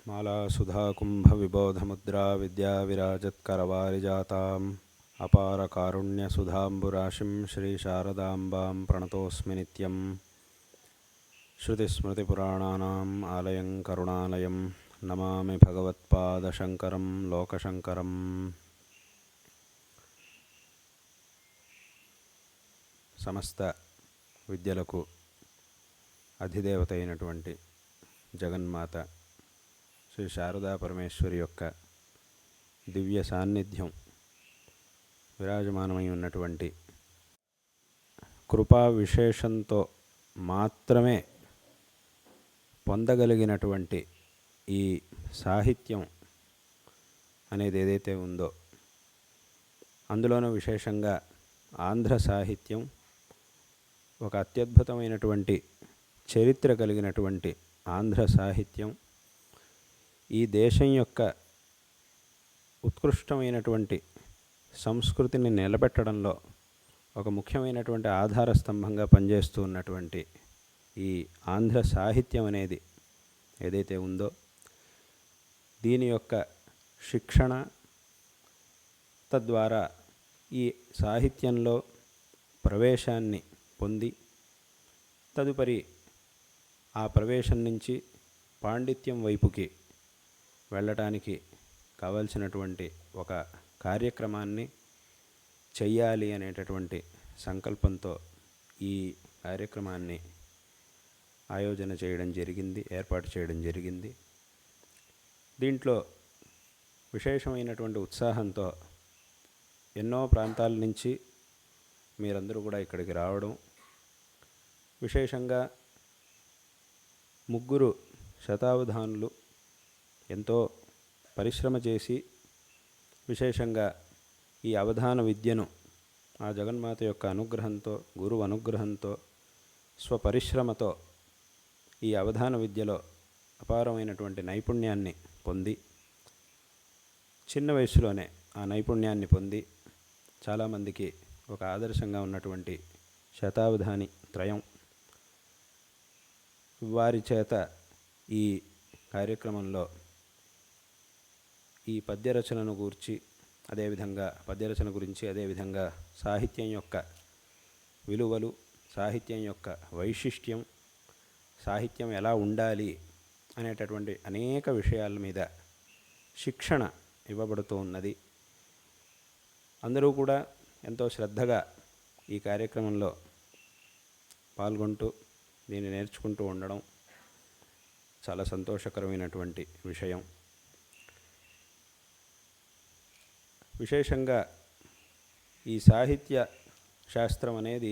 मालासुधाकुम्भविबोधमुद्रा विद्याविराजत्करवारिजाताम् अपारकारुण्यसुधाम्बुराशिं श्रीशारदाम्बां प्रणतोऽस्मि नित्यम्। श्रुतिस्मृतिपुराणानाम् आलयं करुणालयं नमामि भगवत्पादशङ्करं लोकशङ्करम्। సమస్త విద్యలకు అధిదేవత అయినటువంటి జగన్మాత శ్రీ శారదా పరమేశ్వరి యొక్క దివ్య సాన్నిధ్యం విరాజమానమై ఉన్నటువంటి కృపా విశేషంతో మాత్రమే పొందగలిగినటువంటి ఈ సాహిత్యం అనేది ఏదైతే ఉందో, అందులోనూ విశేషంగా ఆంధ్ర సాహిత్యం ఒక అత్యద్భుతమైనటువంటి చరిత్ర కలిగినటువంటి ఆంధ్ర సాహిత్యం ఈ దేశం యొక్క ఉత్కృష్టమైనటువంటి సంస్కృతిని నిలబెట్టడంలో ఒక ముఖ్యమైనటువంటి ఆధార స్తంభంగా పనిచేస్తూ ఉన్నటువంటి ఈ ఆంధ్ర సాహిత్యం అనేది ఏదైతే ఉందో, దీని యొక్క శిక్షణ, తద్వారా ఈ సాహిత్యంలో ప్రవేశాన్ని పొంది తదుపరి ఆ ప్రవేశం నుంచి పాండిత్యం వైపుకి వెళ్ళటానికి కావలసినటువంటి ఒక కార్యక్రమాన్ని చెయ్యాలి అనేటటువంటి సంకల్పంతో ఈ కార్యక్రమాన్ని ఆయోజన చేయడం జరిగింది, ఏర్పాటు చేయడం జరిగింది. దీంట్లో విశేషమైనటువంటి ఉత్సాహంతో ఎన్నో ప్రాంతాల నుంచి మీరందరూ కూడా ఇక్కడికి రావడం, విశేషంగా 3 శతావధానులు ఎంతో పరిశ్రమ చేసి విశేషంగా ఈ అవధాన విద్యను ఆ జగన్మాత యొక్క అనుగ్రహంతో, గురువు అనుగ్రహంతో, స్వపరిశ్రమతో ఈ అవధాన విద్యలో అపారమైనటువంటి నైపుణ్యాన్ని పొంది చిన్న వయసులోనే ఆ నైపుణ్యాన్ని పొంది చాలామందికి ఒక ఆదర్శంగా ఉన్నటువంటి శతావధాని త్రయం వారి చేత ఈ కార్యక్రమంలో ఈ పద్యరచనను గురించి, అదేవిధంగా పద్యరచన గురించి, అదేవిధంగా సాహిత్యం యొక్క విలువలు, సాహిత్యం యొక్క వైశిష్ట్యం, సాహిత్యం ఎలా ఉండాలి అనేటటువంటి అనేక విషయాల మీద శిక్షణ ఇవ్వబడుతూ ఉన్నది. అందరూ కూడా ఎంతో శ్రద్ధగా ఈ కార్యక్రమంలో పాల్గొంటూ దీన్ని నేర్చుకుంటూ ఉండడం చాలా సంతోషకరమైనటువంటి విషయం. విశేషంగా ఈ సాహిత్య శాస్త్రం అనేది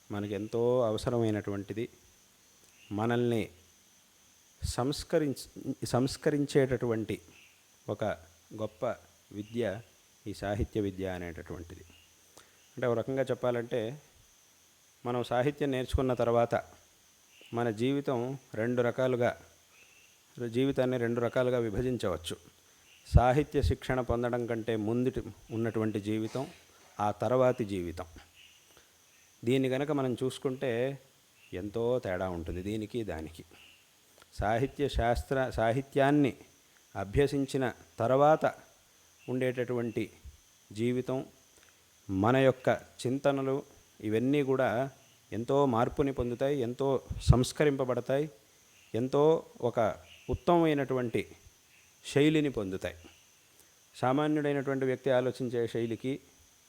మనకెంతో అవసరమైనటువంటిది. మనల్ని సంస్కరించేటటువంటి ఒక గొప్ప విద్య ఈ సాహిత్య విద్య అనేటటువంటిది. అంటే ఒక రకంగా చెప్పాలంటే, మనం సాహిత్యం నేర్చుకున్న తర్వాత మన జీవితాన్ని రెండు రకాలుగా విభజించవచ్చు. సాహిత్య శిక్షణ పొందడం కంటే ముందు ఉన్నటువంటి జీవితం, ఆ తర్వాతి జీవితం. దీన్ని కనుక మనం చూసుకుంటే ఎంతో తేడా ఉంటుంది దీనికి దానికి. సాహిత్యాన్ని అభ్యసించిన తర్వాత ఉండేటటువంటి జీవితం, మన యొక్క చింతనలు ఇవన్నీ కూడా ఎంతో మార్పుని పొందుతాయి, ఎంతో సంస్కరింపబడతాయి, ఎంతో ఒక ఉత్తమమైనటువంటి శైలిని పొందుతాయి. సామాన్యుడైనటువంటి వ్యక్తి ఆలోచించే శైలికి,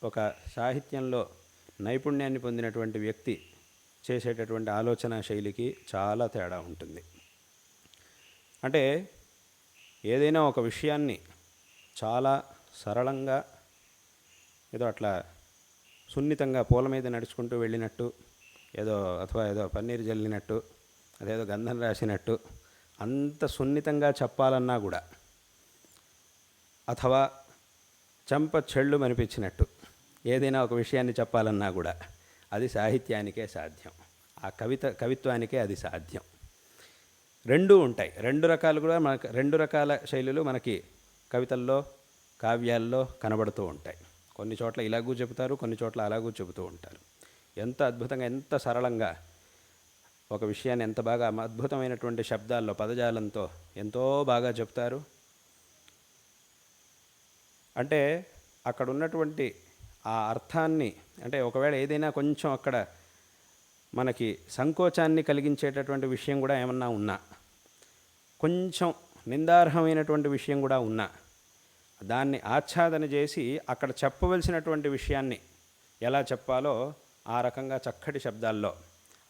ఒక సాహిత్యంలో నైపుణ్యాన్ని పొందినటువంటి వ్యక్తి చేసేటటువంటి ఆలోచన శైలికి చాలా తేడా ఉంటుంది. అంటే ఏదైనా ఒక విషయాన్ని చాలా సరళంగా, ఏదో అట్లా సున్నితంగా పూల మీద నడుచుకుంటూ వెళ్ళినట్టు, ఏదో పన్నీరు జల్లినట్టు, అదేదో గంధం రాసినట్టు అంత సున్నితంగా చెప్పాలన్నా కూడా, అథవా చెంప చెళ్ళు అనిపించినట్టు ఏదైనా ఒక విషయాన్ని చెప్పాలన్నా కూడా అది సాహిత్యానికే సాధ్యం, ఆ కవిత్వానికే అది సాధ్యం. రెండూ ఉంటాయి. రెండు రకాల శైలులు మనకి కవితల్లో, కావ్యాల్లో కనబడుతూ ఉంటాయి. కొన్ని చోట్ల ఇలాగూ చెబుతారు, కొన్ని చోట్ల అలాగూ చెబుతూ ఉంటారు. ఎంత అద్భుతంగా, ఎంత సరళంగా ఒక విషయాన్ని ఎంత బాగా అద్భుతమైనటువంటి శబ్దాల్లో పదజాలంతో ఎంతో బాగా చెప్తారు. అంటే అక్కడ ఉన్నటువంటి ఆ అర్థాన్ని, అంటే ఒకవేళ ఏదైనా కొంచెం అక్కడ మనకి సంకోచాన్ని కలిగించేటటువంటి విషయం కూడా ఏమన్నా ఉన్నా, కొంచెం నిందార్హమైనటువంటి విషయం కూడా ఉన్నా, దాన్ని ఆచ్ఛాదన చేసి అక్కడ చెప్పవలసినటువంటి విషయాన్ని ఎలా చెప్పాలో ఆ రకంగా చక్కటి శబ్దాల్లో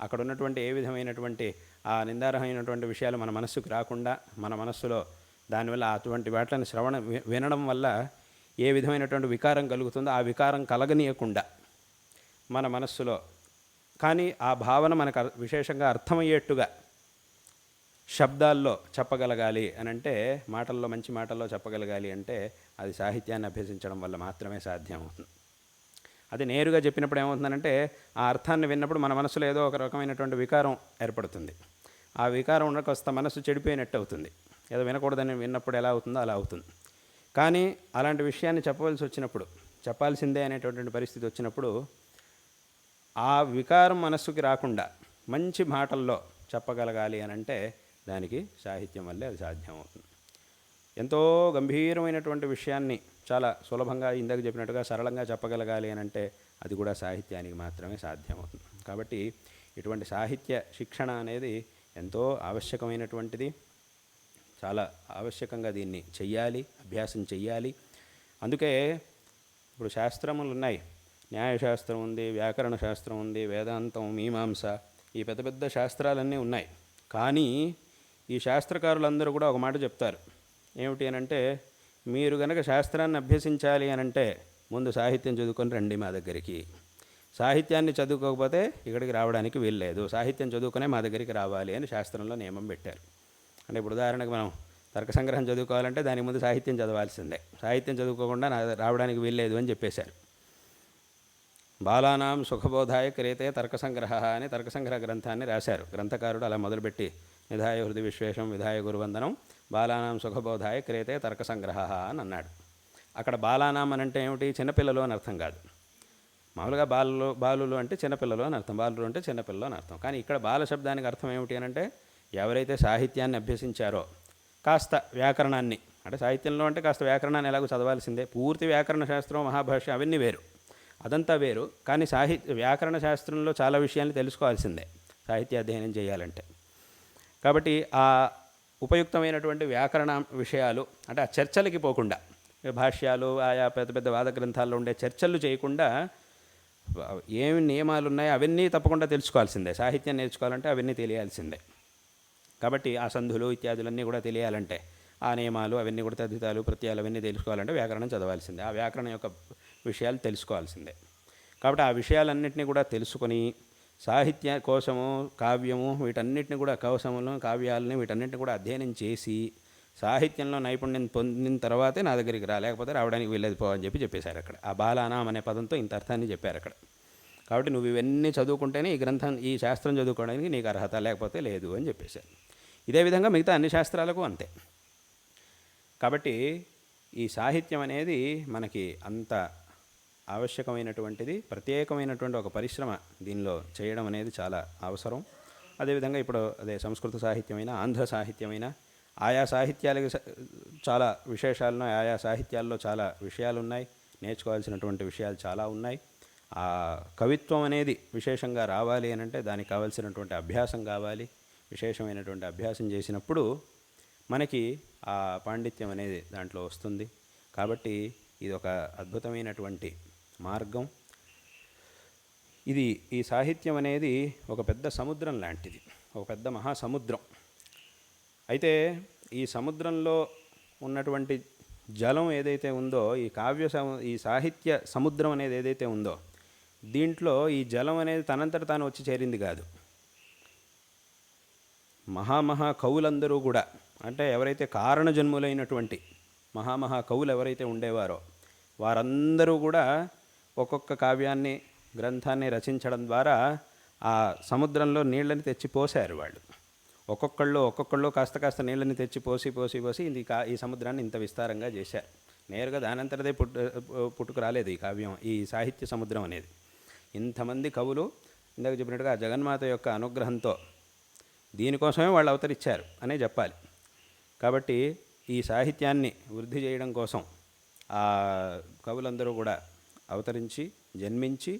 అక్కడ ఉన్నటువంటి ఏ విధమైనటువంటి ఆ నిందార్హమైనటువంటి విషయాలు మన మనస్సుకు రాకుండా, మన మనస్సులో దానివల్ల అటువంటి వాటిని వినడం వల్ల ఏ విధమైనటువంటి వికారం కలుగుతుందో ఆ వికారం కలగనీయకుండా మన మనస్సులో, కానీ ఆ భావన మనకు విశేషంగా అర్థమయ్యేట్టుగా శబ్దాల్లో చెప్పగలగాలి అని అంటే, మాటల్లో మంచి మాటల్లో చెప్పగలగాలి అంటే అది సాహిత్యాన్ని అభ్యసించడం వల్ల మాత్రమే సాధ్యం అవుతుంది. అది నేరుగా చెప్పినప్పుడు ఏమవుతుందంటే, ఆ అర్థాన్ని విన్నప్పుడు మన మనసులో ఏదో ఒక రకమైనటువంటి వికారం ఏర్పడుతుంది. ఆ వికారం ఉండకొస్త మనసు చెడిపోయినట్టు అవుతుంది. ఏదో వినకూడదని విన్నప్పుడు ఎలా అవుతుందో అలా అవుతుంది. కానీ అలాంటి విషయాన్ని చెప్పవలసి వచ్చినప్పుడు, చెప్పాల్సిందే అనేటటువంటి పరిస్థితి వచ్చినప్పుడు, ఆ వికారం మనస్సుకి రాకుండా మంచి మాటల్లో చెప్పగలగాలి అని అంటే దానికి సాహిత్యం వల్లే అది సాధ్యం అవుతుంది. ఎంతో గంభీరమైనటువంటి విషయాన్ని చాలా సులభంగా ఇందాక చెప్పినట్టుగా సరళంగా చెప్పగలగాలి అని అంటే అది కూడా సాహిత్యానికి మాత్రమే సాధ్యమవుతుంది. కాబట్టి ఇటువంటి సాహిత్య శిక్షణ అనేది ఎంతో ఆవశ్యకమైనటువంటిది. చాలా ఆవశ్యకంగా దీన్ని చెయ్యాలి, అభ్యాసం చెయ్యాలి. అందుకే ఇప్పుడు శాస్త్రములు ఉన్నాయి. న్యాయశాస్త్రం ఉంది, వ్యాకరణ శాస్త్రం ఉంది, వేదాంతం, మీమాంస, ఈ పెద్ద పెద్ద శాస్త్రాలన్నీ ఉన్నాయి. కానీ ఈ శాస్త్రకారులందరూ కూడా ఒక మాట చెప్తారు. ఏమిటి అని అంటే, మీరు కనుక శాస్త్రాన్ని అభ్యసించాలి అని అంటే ముందు సాహిత్యం చదువుకొని రండి మా దగ్గరికి. సాహిత్యాన్ని చదువుకోకపోతే ఇక్కడికి రావడానికి వీల్లేదు. సాహిత్యం చదువుకునే మా దగ్గరికి రావాలి అని శాస్త్రంలో నియమం పెట్టారు. అంటే ఇప్పుడు ఉదాహరణకు మనం తర్క సంగ్రహం చదువుకోవాలంటే దానికి ముందు సాహిత్యం చదవాల్సిందే. సాహిత్యం చదువుకోకుండా రావడానికి వీల్లేదు అని చెప్పేశారు. బాలానాం సుఖబోధాయ క్రియతే తర్క సంగ్రహ అని తర్క సంగ్రహ గ్రంథాన్ని రాశారు గ్రంథకారుడు. అలా మొదలుపెట్టి నిధాయ హృది విశ్వేషం విధాయ గురువందనం బాలానాం సుఖబోధాయ క్రియతే తర్క సంగ్రహ అని అన్నాడు. అక్కడ బాలానాం అని అంటే ఏమిటి? చిన్నపిల్లలు అని అర్థం కాదు. మామూలుగా బాలులు అంటే చిన్నపిల్లలు అని అర్థం, బాలురు అంటే చిన్నపిల్లలు అని అర్థం. కానీ ఇక్కడ బాల శబ్దానికి అర్థం ఏమిటి అని అంటే, ఎవరైతే సాహిత్యాన్ని అభ్యసించారో కాస్త వ్యాకరణాన్ని, అంటే సాహిత్యంలో అంటే కాస్త వ్యాకరణాన్ని ఎలాగో చదవాల్సిందే. పూర్తి వ్యాకరణ శాస్త్రం, మహాభాష్యం అవన్నీ వేరు, అదంతా వేరు. కానీ వ్యాకరణ శాస్త్రంలో చాలా విషయాన్ని తెలుసుకోవాల్సిందే సాహిత్య అధ్యయనం చేయాలంటే. కాబట్టి ఆ ఉపయుక్తమైనటువంటి వ్యాకరణ విషయాలు, అంటే ఆ చర్చలకి పోకుండా, భాష్యాలు ఆయా పెద్ద పెద్ద వాద గ్రంథాల్లో ఉండే చర్చలు చేయకుండా ఏమి నియమాలు ఉన్నాయో అవన్నీ తప్పకుండా తెలుసుకోవాల్సిందే. సాహిత్యం నేర్చుకోవాలంటే అవన్నీ తెలియాల్సిందే. కాబట్టి ఆ సంధులు ఇత్యాదులన్నీ కూడా తెలియాలంటే, ఆ నియమాలు అవన్నీ కూడా, తద్ధితాలు ప్రత్యయాలు అవన్నీ తెలుసుకోవాలంటే వ్యాకరణం చదవాల్సిందే. ఆ వ్యాకరణం యొక్క విషయాలు తెలుసుకోవాల్సిందే. కాబట్టి ఆ విషయాలన్నింటినీ కూడా తెలుసుకొని సాహిత్య కోశము, కావ్యము, వీటన్నిటిని కూడా, కోశములను, కావ్యాలని వీటన్నిటిని కూడా అధ్యయనం చేసి సాహిత్యంలో నైపుణ్యం పొందిన తర్వాతే నా దగ్గరికి లేకపోతే రావడానికి వీల్లేదు పో అని చెప్పేశారు అక్కడ. ఆ బాలానాం అనే పదంతో ఇంత అర్థాన్ని చెప్పారు అక్కడ. కాబట్టి నువ్వు ఇవన్నీ చదువుకుంటేనే ఈ శాస్త్రం చదువుకోవడానికి నీకు అర్హత, లేకపోతే లేదు అని చెప్పేశారు. ఇదే విధంగా మిగతా అన్ని శాస్త్రాలకు అంతే. కాబట్టి ఈ సాహిత్యం అనేది మనకి అంత ఆవశ్యకమైనటువంటిది. ప్రత్యేకమైనటువంటి ఒక పరిశ్రమ దీనిలో చేయడం అనేది చాలా అవసరం. అదేవిధంగా ఇప్పుడు సంస్కృత సాహిత్యమైనా, ఆంధ్ర సాహిత్యమైనా, ఆయా సాహిత్యాలకి చాలా విశేషాలున్నాయి. ఆయా సాహిత్యాల్లో చాలా విషయాలు ఉన్నాయి, నేర్చుకోవాల్సినటువంటి విషయాలు చాలా ఉన్నాయి. ఆ కవిత్వం అనేది విశేషంగా రావాలి అని అంటే దానికి కావాల్సినటువంటి అభ్యాసం కావాలి. విశేషమైనటువంటి అభ్యాసం చేసినప్పుడు మనకి ఆ పాండిత్యం అనేది దాంట్లో వస్తుంది. కాబట్టి ఇది ఒక అద్భుతమైనటువంటి మార్గం. ఈ సాహిత్యం అనేది ఒక పెద్ద సముద్రం లాంటిది, ఒక పెద్ద మహాసముద్రం. అయితే ఈ సముద్రంలో ఉన్నటువంటి జలం ఏదైతే ఉందో, ఈ సాహిత్య సముద్రం అనేది ఏదైతే ఉందో, దీంట్లో ఈ జలం అనేది తనంతట తాను వచ్చి చేరింది కాదు. మహామహా కవులందరూ కూడా, అంటే ఎవరైతే కారణజన్ములైనటువంటి మహామహా కవులు ఎవరైతే ఉండేవారో వారందరూ కూడా ఒక్కొక్క కావ్యాన్ని, గ్రంథాన్ని రచించడం ద్వారా ఆ సముద్రంలో నీళ్ళని తెచ్చిపోసారు వాళ్ళు. ఒక్కొక్కళ్ళు కాస్త నీళ్ళని తెచ్చి పోసి ఈ సముద్రాన్ని ఇంత విస్తారంగా చేశారు. నేరుగా దానంతరదే పుట్టుకు రాలేదు ఈ కావ్యం, ఈ సాహిత్య సముద్రం అనేది. ఇంతమంది కవులు ఇందాక చెప్పినట్టుగా జగన్మాత యొక్క అనుగ్రహంతో దీనికోసమే వాళ్ళు అవతరిచ్చారు అనే చెప్పాలి. కాబట్టి ఈ సాహిత్యాన్ని వృద్ధి చేయడం కోసం ఆ కవులందరూ కూడా అవతరించి జన్మించి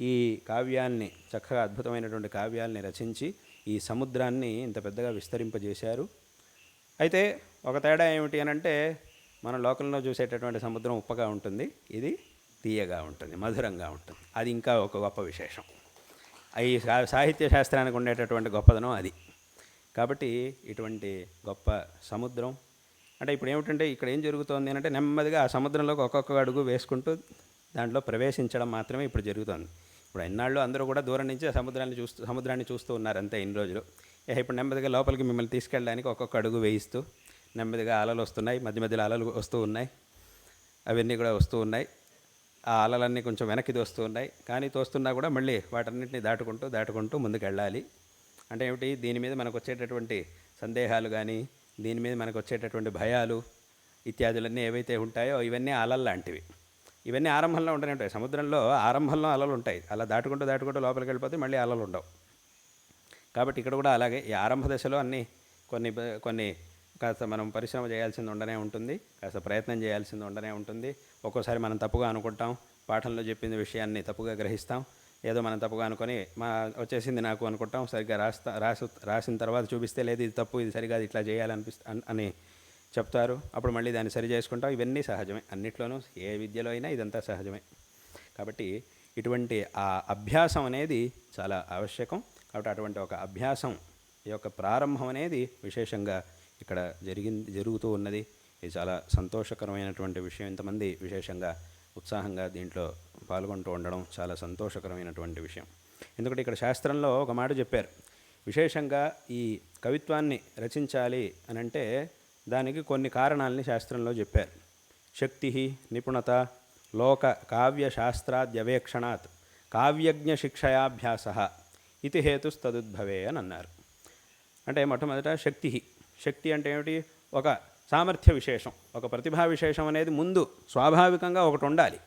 ఈ కావ్యాల్ని చక్కగా అద్భుతమైనటువంటి కావ్యాల్ని రచించి ఈ సముద్రాన్ని ఇంత పెద్దగా విస్తరింపజేశారు. అయితే ఒక తేడా ఏమిటి అని అంటే, మన లోకంలో చూసేటటువంటి సముద్రం ఉప్పగా ఉంటుంది, ఇది తీయగా ఉంటుంది, మధురంగా ఉంటుంది. అది ఇంకా ఒక గొప్ప విశేషం. ఈ సాహిత్య శాస్త్రానికి ఉండేటటువంటి గొప్పదనం అది. కాబట్టి ఇటువంటి గొప్ప సముద్రం అంటే ఇప్పుడు ఏమిటంటే, ఇక్కడ ఏం జరుగుతోంది అంటే, నెమ్మదిగా ఆ సముద్రంలోకి ఒక్కొక్క అడుగు వేసుకుంటూ దాంట్లో ప్రవేశించడం మాత్రమే ఇప్పుడు జరుగుతోంది. ఇప్పుడు ఎన్నాళ్ళు అందరూ కూడా దూరం నుంచి సముద్రాన్ని చూస్తూ ఉన్నారు అంతే ఇన్ని రోజులు. ఇప్పుడు నెమ్మదిగా లోపలికి మిమ్మల్ని తీసుకెళ్ళడానికి ఒక్కొక్క అడుగు వేయిస్తూ నెమ్మదిగా అలలు వస్తున్నాయి, మధ్య మధ్యలో అలలు వస్తూ ఉన్నాయి, అవన్నీ కూడా వస్తూ ఉన్నాయి. ఆ అలలన్నీ కొంచెం వెనక్కి తోస్తూ ఉన్నాయి, కానీ తోస్తున్నా కూడా మళ్ళీ వాటన్నిటిని దాటుకుంటూ ముందుకు వెళ్ళాలి. అంటే ఏమిటి, దీని మీద మనకు వచ్చేటటువంటి సందేహాలు కానీ, దీని మీద మనకు వచ్చేటటువంటి భయాలు ఇత్యాదులన్నీ ఏవైతే ఉంటాయో ఇవన్నీ అలలు లాంటివి. ఇవన్నీ ఆరంభంలో ఉంటూనే ఉంటాయి. సముద్రంలో ఆరంభంలో అలలు ఉంటాయి, అలా దాటుకుంటూ లోపలికి వెళ్ళిపోతే మళ్ళీ అలలు ఉండవు. కాబట్టి ఇక్కడ కూడా అలాగే ఈ ఆరంభ దశలో అన్నీ కొన్ని కాస్త మనం పరిశ్రమ చేయాల్సింది ఉండనే ఉంటుంది, కాస్త ప్రయత్నం చేయాల్సింది ఉండనే ఉంటుంది. ఒక్కోసారి మనం తప్పుగా అనుకుంటాం, పాఠంలో చెప్పిన విషయాన్ని తప్పుగా గ్రహిస్తాం, ఏదో మనం తప్పుగా అనుకొని వచ్చేసింది నాకు అనుకుంటాం, సరిగ్గా రాసిన తర్వాత చూపిస్తే లేదు ఇది తప్పు, ఇది సరిగా ఇట్లా అని చెప్తారు. అప్పుడు మళ్ళీ దాన్ని సరి చేసుకుంటాం. ఇవన్నీ సహజమే, అన్నిట్లోనూ ఏ విద్యలో అయినా ఇదంతా సహజమే. కాబట్టి ఇటువంటి ఆ అభ్యాసం అనేది చాలా ఆవశ్యకం. కాబట్టి అటువంటి ఒక అభ్యాసం యొక్క ప్రారంభం అనేది విశేషంగా ఇక్కడ జరుగుతూ ఉన్నది. ఇది చాలా సంతోషకరమైనటువంటి విషయం. ఇంతమంది విశేషంగా ఉత్సాహంగా దీంట్లో పాల్గొంటూ ఉండడం చాలా సంతోషకరమైనటువంటి విషయం. ఎందుకంటే ఇక్కడ శాస్త్రంలో ఒక మాట చెప్పారు, విశేషంగా ఈ కవిత్వాన్ని రచించాలి అని అంటే దానికి కొన్ని కారణాలని శాస్త్రంలో చెప్పారు. శక్తి, నిపుణత, లోక కావ్య శాస్త్రాద్యవేక్షణాత్ కావ్యజ్ఞ శిక్షయాభ్యాస ఇది హేతుస్తదుద్భవే అని అన్నారు. అంటే మొట్టమొదట శక్తి అంటే ఏమిటి, ఒక సామర్థ్య విశేషం, ఒక ప్రతిభా విశేషం అనేది ముందు స్వాభావికంగా ఒకటి ఉండాలి.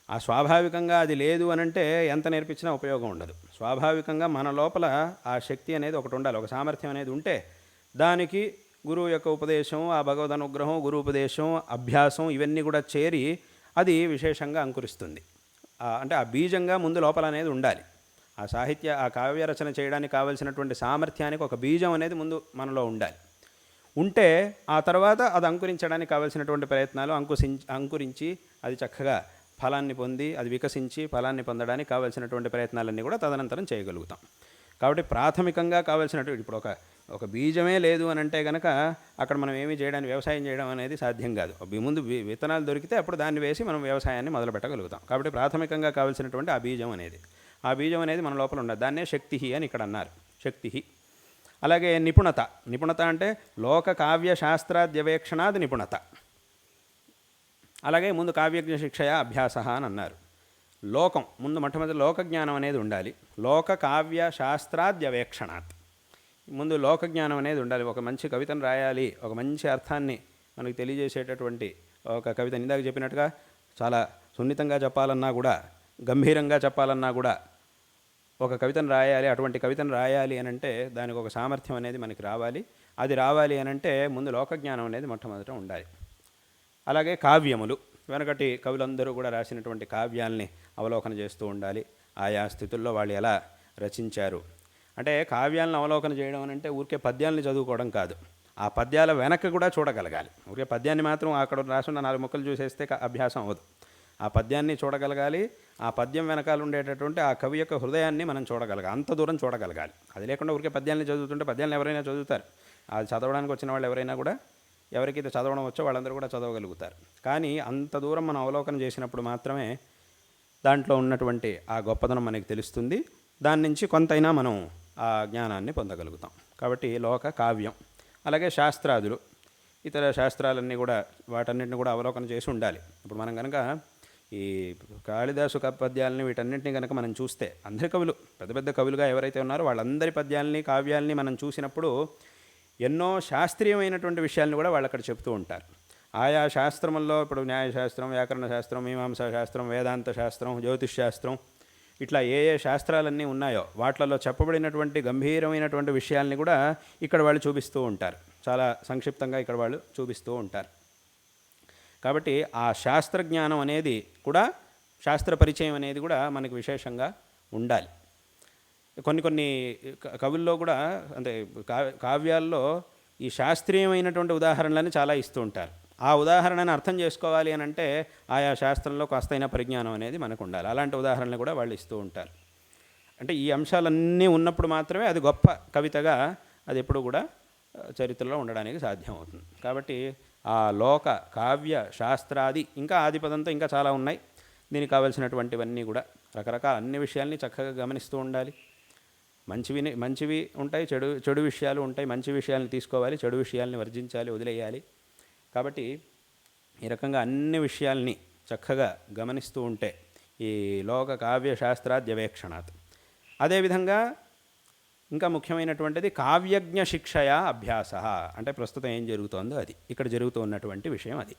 ఆ స్వాభావికంగా అది లేదు అనంటే ఎంత నేర్పించినా ఉపయోగం ఉండదు. స్వాభావికంగా మన లోపల ఆ శక్తి అనేది ఒకటి ఉండాలి, ఒక సామర్థ్యం అనేది ఉంటే దానికి గురువు యొక్క ఉపదేశం, ఆ భగవద్ అనుగ్రహం, గురు ఉపదేశం, అభ్యాసం ఇవన్నీ కూడా చేరి అది విశేషంగా అంకురిస్తుంది. అంటే ఆ బీజంగా ముందు లోపల అనేది ఉండాలి. ఆ కావ్య రచన చేయడానికి కావలసినటువంటి సామర్థ్యానికి ఒక బీజం అనేది ముందు మనలో ఉండాలి. ఉంటే ఆ తర్వాత అది అంకురించడానికి కావలసినటువంటి ప్రయత్నాలు అంకురించి అది చక్కగా ఫలాన్ని పొంది అది వికసించి ఫలాన్ని పొందడానికి కావలసినటువంటి ప్రయత్నాలన్నీ కూడా తదనంతరం చేయగలుగుతాం. కాబట్టి ప్రాథమికంగా కావలసినటువంటి ఇప్పుడు ఒక బీజమే లేదు అని అంటే కనుక అక్కడ మనం ఏమీ చేయడానికి, వ్యవసాయం చేయడం అనేది సాధ్యం కాదు. ముందు విత్తనాలు దొరికితే అప్పుడు దాన్ని వేసి మనం వ్యవసాయాన్ని మొదలు పెట్టగలుగుతాం. కాబట్టి ప్రాథమికంగా కావలసినటువంటి ఆ బీజం అనేది మన లోపల ఉండదు. దాన్నే శక్తి అని ఇక్కడ అన్నారు. శక్తి. అలాగే నిపుణత అంటే లోక కావ్య శాస్త్రాద్యవేక్షణాది నిపుణత. అలాగే ముందు కావ్యజ్ఞ శిక్షయ అభ్యాస అని అన్నారు. ముందు మొట్టమొదటి లోకజ్ఞానం అనేది ఉండాలి. లోక కావ్య శాస్త్రాద్యవేక్షణాత్ ముందు లోకజ్ఞానం అనేది ఉండాలి. ఒక మంచి కవితను రాయాలి, ఒక మంచి అర్థాన్ని మనకు తెలియజేసేటటువంటి ఒక కవిత ఇందాక చెప్పినట్టుగా చాలా సున్నితంగా చెప్పాలన్నా కూడా, గంభీరంగా చెప్పాలన్నా కూడా ఒక కవితను రాయాలి. అటువంటి కవితను రాయాలి అని అంటే దానికి ఒక సామర్థ్యం అనేది మనకి రావాలి. అది రావాలి అని అంటే ముందు లోకజ్ఞానం అనేది మొట్టమొదట ఉండాలి. అలాగే కావ్యములు, వెనకటి కవులందరూ కూడా రాసినటువంటి కావ్యాల్ని అవలోకన చేస్తూ ఉండాలి. ఆయా స్థితుల్లో వాళ్ళు ఎలా రచించారు అంటే, కావ్యాలను అవలోకన చేయడం అని అంటే ఊరికే పద్యాలను చదువుకోవడం కాదు, ఆ పద్యాల వెనక కూడా చూడగలగాలి. ఊరికే పద్యాన్ని మాత్రం అక్కడ రాసున్న 4 ముక్కలు చూసేస్తే అభ్యాసం అవ్వదు. ఆ పద్యాన్ని చూడగలగాలి. ఆ పద్యం వెనకాల ఉండేటటువంటి ఆ కవి యొక్క హృదయాన్ని మనం చూడగలగాలి, అంత దూరం చూడగలగాలి. అది లేకుండా ఊరికే పద్యాన్ని చదువుతుంటే పద్యాలను ఎవరైనా చదువుతారు. అది చదవడానికి వచ్చిన వాళ్ళు ఎవరైనా కూడా, ఎవరికైతే చదవడం వచ్చో వాళ్ళందరూ కూడా చదవగలుగుతారు. కానీ అంత దూరం మనం అవలోకన చేసినప్పుడు మాత్రమే దాంట్లో ఉన్నటువంటి ఆ గొప్పదనం మనకి తెలుస్తుంది. దాని నుంచి కొంతైనా మనం ఆ జ్ఞానాన్ని పొందగలుగుతాం. కాబట్టి లోక కావ్యం, అలాగే శాస్త్రాదులు, ఇతర శాస్త్రాలన్నీ కూడా వాటన్నిటిని కూడా అవలోకన చేసి ఉండాలి. ఇప్పుడు మనం కనుక ఈ కాళిదాసు పద్యాలని వీటన్నింటినీ కనుక మనం చూస్తే, అందరి కవులు పెద్ద పెద్ద కవులుగా ఎవరైతే ఉన్నారో వాళ్ళందరి పద్యాలని కావ్యాలని మనం చూసినప్పుడు ఎన్నో శాస్త్రీయమైనటువంటి విషయాలను కూడా వాళ్ళు అక్కడ చెప్తూ ఉంటారు. ఆయా శాస్త్రముల్లో ఇప్పుడు న్యాయశాస్త్రం, వ్యాకరణ శాస్త్రం, మీమాంసా శాస్త్రం, వేదాంత శాస్త్రం, జ్యోతిష్ శాస్త్రం, ఇట్లా ఏ ఏ శాస్త్రాలన్నీ ఉన్నాయో వాటిలలో చెప్పబడినటువంటి గంభీరమైనటువంటి విషయాల్ని కూడా ఇక్కడ వాళ్ళు చూపిస్తూ ఉంటారు. చాలా సంక్షిప్తంగా ఇక్కడ వాళ్ళు చూపిస్తూ ఉంటారు. కాబట్టి ఆ శాస్త్రజ్ఞానం అనేది కూడా, శాస్త్ర పరిచయం అనేది కూడా మనకు విశేషంగా ఉండాలి. కొన్ని కవుల్లో కూడా, అంటే కావ్యాల్లో ఈ శాస్త్రీయమైనటువంటి ఉదాహరణలని చాలా ఇస్తూ ఉంటారు. ఆ ఉదాహరణను అర్థం చేసుకోవాలి అని అంటే ఆయా శాస్త్రంలో కాస్తైన పరిజ్ఞానం అనేది మనకు ఉండాలి. అలాంటి ఉదాహరణలు కూడా వాళ్ళు ఇస్తూ ఉంటారు. అంటే ఈ అంశాలన్నీ ఉన్నప్పుడు మాత్రమే అది గొప్ప కవితగా అది ఎప్పుడు కూడా చరిత్రలో ఉండడానికి సాధ్యం అవుతుంది. కాబట్టి ఆ లోక కావ్య శాస్త్రాది, ఇంకా ఆదిపదంతో ఇంకా చాలా ఉన్నాయి. దీనికి కావలసినటువంటివన్నీ కూడా రకరకాల అన్ని విషయాల్ని చక్కగా గమనిస్తూ ఉండాలి. మంచివి ఉంటాయి, చెడు విషయాలు ఉంటాయి. మంచి విషయాలను తీసుకోవాలి, చెడు విషయాల్ని వర్జించాలి, వదిలేయాలి. కాబట్టి ఈ రకంగా అన్ని విషయాల్ని చక్కగా గమనిస్తూ ఉంటే ఈ లోక కావ్య శాస్త్రాద్యవేక్షణాత్. అదేవిధంగా ఇంకా ముఖ్యమైనటువంటిది కావ్యజ్ఞ శిక్షయ అభ్యాస. అంటే ప్రస్తుతం ఏం జరుగుతోందో అది, ఇక్కడ జరుగుతూ ఉన్నటువంటి విషయం అది.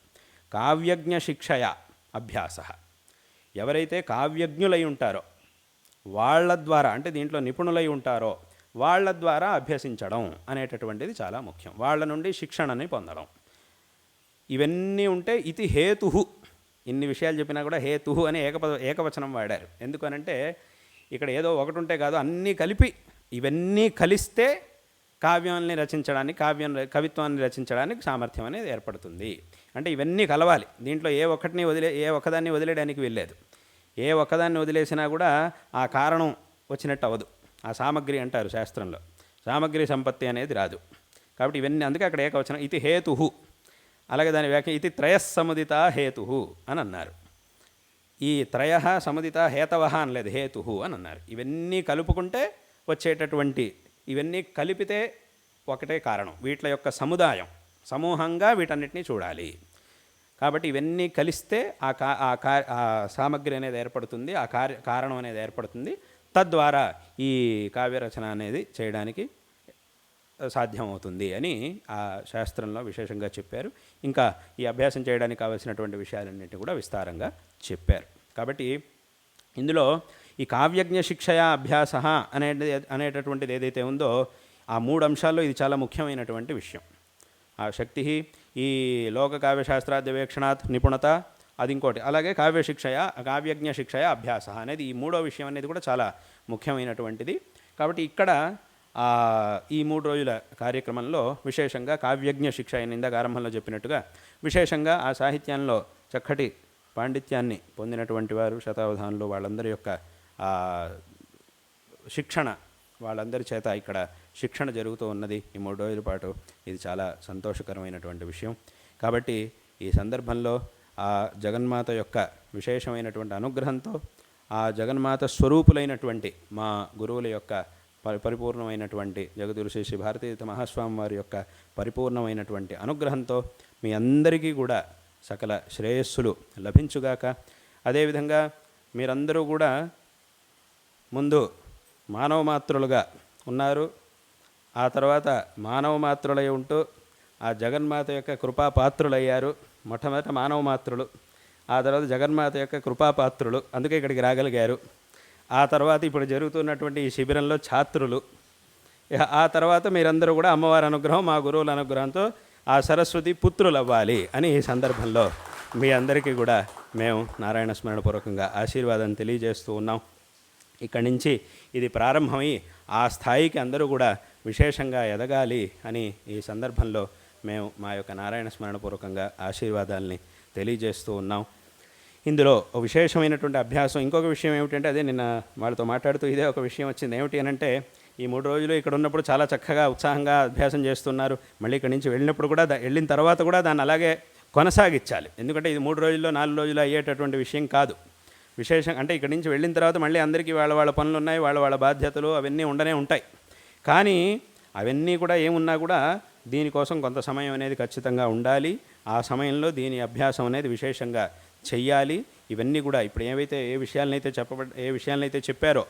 కావ్యజ్ఞ శిక్షయ అభ్యాస. ఎవరైతే కావ్యజ్ఞులై ఉంటారో వాళ్ళ ద్వారా, అంటే దీంట్లో నిపుణులై ఉంటారో వాళ్ళ ద్వారా అభ్యసించడం అనేటటువంటిది చాలా ముఖ్యం. వాళ్ళ నుండి శిక్షణని పొందడం. ఇవన్నీ ఉంటే ఇది హేతు. ఇన్ని విషయాలు చెప్పినా కూడా హేతు అని ఏకవచనం వాడారు. ఎందుకనంటే ఇక్కడ ఏదో ఒకటి ఉంటే కాదు, అన్నీ కలిపి, ఇవన్నీ కలిస్తే కావ్యాన్ని రచించడానికి, కవిత్వాన్ని రచించడానికి సామర్థ్యం అనేది ఏర్పడుతుంది. అంటే ఇవన్నీ కలవాలి. దీంట్లో ఏ ఒక్కదాన్ని వదిలేయడానికి వెళ్ళలేదు. ఏ ఒక్కదాన్ని వదిలేసినా కూడా ఆ కారణం వచ్చినట్టు అవ్వదు. ఆ సామగ్రి అంటారు శాస్త్రంలో, సామగ్రి సంపత్తి అనేది రాదు. కాబట్టి ఇవన్నీ, అందుకే అక్కడ ఏకవచనం ఇది హేతు. అలాగే దాని వ్యాఖ్య ఇది త్రయస్సముదిత హేతు అని అన్నారు. ఈ త్రయ సముదిత హేతవ అనలేదు, హేతు అని అన్నారు. ఇవన్నీ కలుపుకుంటే వచ్చేటటువంటి, ఇవన్నీ కలిపితే ఒకటే కారణం, వీటి యొక్క సముదాయం, సమూహంగా వీటన్నిటినీ చూడాలి. కాబట్టి ఇవన్నీ కలిస్తే ఆ సామగ్రి అనేది ఏర్పడుతుంది, ఆ కారణం అనేది ఏర్పడుతుంది. తద్వారా ఈ కావ్యరచన అనేది చేయడానికి సాధ్యమవుతుంది అని ఆ శాస్త్రంలో విశేషంగా చెప్పారు. ఇంకా ఈ అభ్యాసం చేయడానికి కావలసినటువంటి విషయాలన్నింటినీ కూడా విస్తారంగా చెప్పారు. కాబట్టి ఇందులో ఈ కావ్యజ్ఞ శిక్షయ అభ్యాస అనేటటువంటిది ఏదైతే ఉందో ఆ 3 అంశాల్లో ఇది చాలా ముఖ్యమైనటువంటి విషయం. ఆ శక్తి, ఈ లోక కావ్యశాస్త్రాద్యవేక్షణాత్ నిపుణత, అది ఇంకోటి. అలాగే కావ్యజ్ఞ శిక్షయ అభ్యాస అనేది ఈ 3వ విషయం అనేది కూడా చాలా ముఖ్యమైనటువంటిది. కాబట్టి ఇక్కడ ఈ 3 రోజుల కార్యక్రమంలో విశేషంగా కావ్యజ్ఞ శిక్ష ఇందాక ఆరంభంలో చెప్పినట్టుగా విశేషంగా ఆ సాహిత్యంలో చక్కటి పాండిత్యాన్ని పొందినటువంటి వారు శతావధానులు, వాళ్ళందరి యొక్క శిక్షణ, వాళ్ళందరి చేత ఇక్కడ శిక్షణ జరుగుతూ ఉన్నది ఈ 3 రోజుల పాటు. ఇది చాలా సంతోషకరమైనటువంటి విషయం. కాబట్టి ఈ సందర్భంలో ఆ జగన్మాత యొక్క విశేషమైనటువంటి అనుగ్రహంతో, ఆ జగన్మాత స్వరూపులైనటువంటి మా గురువుల యొక్క పరిపూర్ణమైనటువంటి జగద్గురు శ్రీ భారతీతీర్థ మహాస్వామి వారి యొక్క పరిపూర్ణమైనటువంటి అనుగ్రహంతో మీ అందరికీ కూడా సకల శ్రేయస్సులు లభించుగాక. అదేవిధంగా మీరందరూ కూడా ముందు మానవ మాతృలుగా ఉన్నారు, ఆ తర్వాత మానవ మాతృలై ఉంటూ ఆ జగన్మాత యొక్క కృపాపాత్రులయ్యారు. మొట్టమొదట మానవ మాతృలు, ఆ తర్వాత జగన్మాత యొక్క కృపాపాత్రులు, అందుకే ఇక్కడికి రాగలిగారు. ఆ తర్వాత ఇప్పుడు జరుగుతున్నటువంటి ఈ శిబిరంలో ఛాత్రులు. ఆ తర్వాత మీరందరూ కూడా అమ్మవారి అనుగ్రహం, మా గురువుల అనుగ్రహంతో ఆ సరస్వతి పుత్రులు అవ్వాలి అని ఈ సందర్భంలో మీ అందరికీ కూడా మేము నారాయణ స్మరణపూర్వకంగా ఆశీర్వాదం తెలియజేస్తూ ఉన్నాం. ఇక్కడి నుంచి ఇది ప్రారంభమై ఆ స్థాయికి అందరూ కూడా విశేషంగా ఎదగాలి అని ఈ సందర్భంలో మేము మా యొక్క నారాయణ స్మరణపూర్వకంగా ఆశీర్వాదాలని తెలియజేస్తూ ఉన్నాం. ఇందులో ఒక విశేషమైనటువంటి అభ్యాసం, ఇంకొక విషయం ఏమిటంటే, అదే నిన్న వాళ్ళతో మాట్లాడుతూ ఇదే ఒక విషయం వచ్చింది. ఏమిటి అనంటే, ఈ 3 రోజులు ఇక్కడ ఉన్నప్పుడు చాలా చక్కగా ఉత్సాహంగా అభ్యాసం చేస్తున్నారు. మళ్ళీ ఇక్కడి నుంచి వెళ్ళినప్పుడు కూడా, వెళ్ళిన తర్వాత కూడా దాన్ని అలాగే కొనసాగించాలి. ఎందుకంటే ఇది 3 రోజుల్లో 4 రోజులు అయ్యేటటువంటి విషయం కాదు. విశేషం అంటే ఇక్కడి నుంచి వెళ్ళిన తర్వాత మళ్ళీ అందరికీ వాళ్ళ పనులు ఉన్నాయి, వాళ్ళ బాధ్యతలు అవన్నీ ఉండనే ఉంటాయి. కానీ అవన్నీ కూడా ఏమున్నా కూడా దీనికోసం కొంత సమయం అనేది ఖచ్చితంగా ఉండాలి. ఆ సమయంలో దీని అభ్యాసం అనేది విశేషంగా చెయ్యాలి. ఇవన్నీ కూడా ఇప్పుడు ఏ విషయాలనైతే చెప్పారో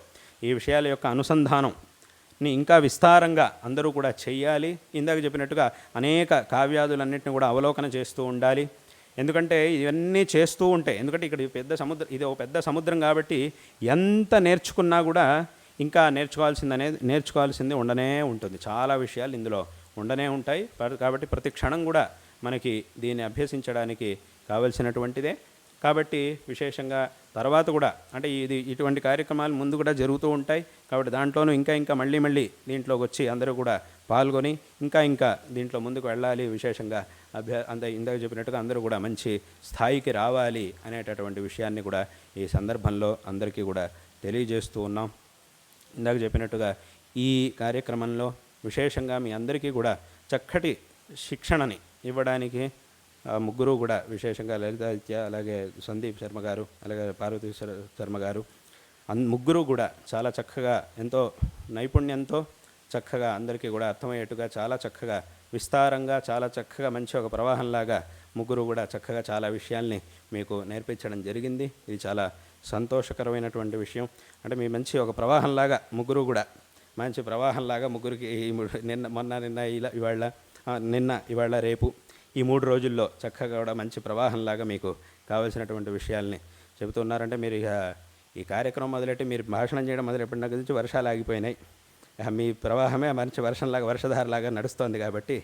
ఈ విషయాల యొక్క అనుసంధానంని ఇంకా విస్తారంగా అందరూ కూడా చెయ్యాలి. ఇందాక చెప్పినట్టుగా అనేక కావ్యాదులన్నింటినీ కూడా అవలోకన చేస్తూ ఉండాలి. ఎందుకంటే ఇవన్నీ చేస్తూ ఉంటాయి. ఎందుకంటే ఇక్కడ ఇది ఒక పెద్ద సముద్రం కాబట్టి ఎంత నేర్చుకున్నా కూడా ఇంకా నేర్చుకోవాల్సింది ఉండనే ఉంటుంది. చాలా విషయాలు ఇందులో ఉండనే ఉంటాయి. కాబట్టి ప్రతి క్షణం కూడా మనకి దీన్ని అభ్యసించడానికి కావలసినటువంటిదే. కాబట్టి విశేషంగా తర్వాత కూడా అంటే ఇటువంటి కార్యక్రమాలు ముందు కూడా జరుగుతూ ఉంటాయి. కాబట్టి దాంట్లోనూ ఇంకా మళ్ళీ దీంట్లోకి వచ్చి అందరూ కూడా పాల్గొని ఇంకా దీంట్లో ముందుకు వెళ్ళాలి. విశేషంగా ఇందాక చెప్పినట్టుగా అందరూ కూడా మంచి స్థాయికి రావాలి అనేటటువంటి విషయాన్ని కూడా ఈ సందర్భంలో అందరికీ కూడా తెలియజేస్తూ ఉన్నాం. ఇందాక చెప్పినట్టుగా ఈ కార్యక్రమంలో విశేషంగా మీ అందరికీ కూడా చక్కటి శిక్షణని ఇవ్వడానికి ముగ్గురు కూడా విశేషంగా లలితాదిత్య, అలాగే సందీప్ శర్మ గారు, అలాగే పార్వతీ శర్మ గారు ముగ్గురు కూడా చాలా చక్కగా ఎంతో నైపుణ్యంతో చక్కగా అందరికీ కూడా అర్థమయ్యేట్టుగా చాలా చక్కగా విస్తారంగా చాలా చక్కగా మంచి ఒక ప్రవాహంలాగా ముగ్గురు కూడా చక్కగా చాలా విషయాల్ని మీకు నేర్పించడం జరిగింది. ఇది చాలా సంతోషకరమైనటువంటి విషయం. అంటే మీ మంచి ఒక ప్రవాహంలాగా ముగ్గురు కూడా మంచి ప్రవాహంలాగా ముగ్గురికి నిన్న ఇవాళ రేపు ఈ 3 రోజుల్లో చక్కగా కూడా మంచి ప్రవాహంలాగా మీకు కావాల్సినటువంటి విషయాల్ని చెబుతున్నారంటే మీరు ఇక ఈ కార్యక్రమం మొదలెట్టి మీరు భాషణం చేయడం మొదలెట్టిన దగ్గర నుంచి వర్షాలు ఆగిపోయినాయి. మీ ప్రవాహమే మంచి వర్షంలాగా వర్షధారలాగా నడుస్తోంది కాబట్టి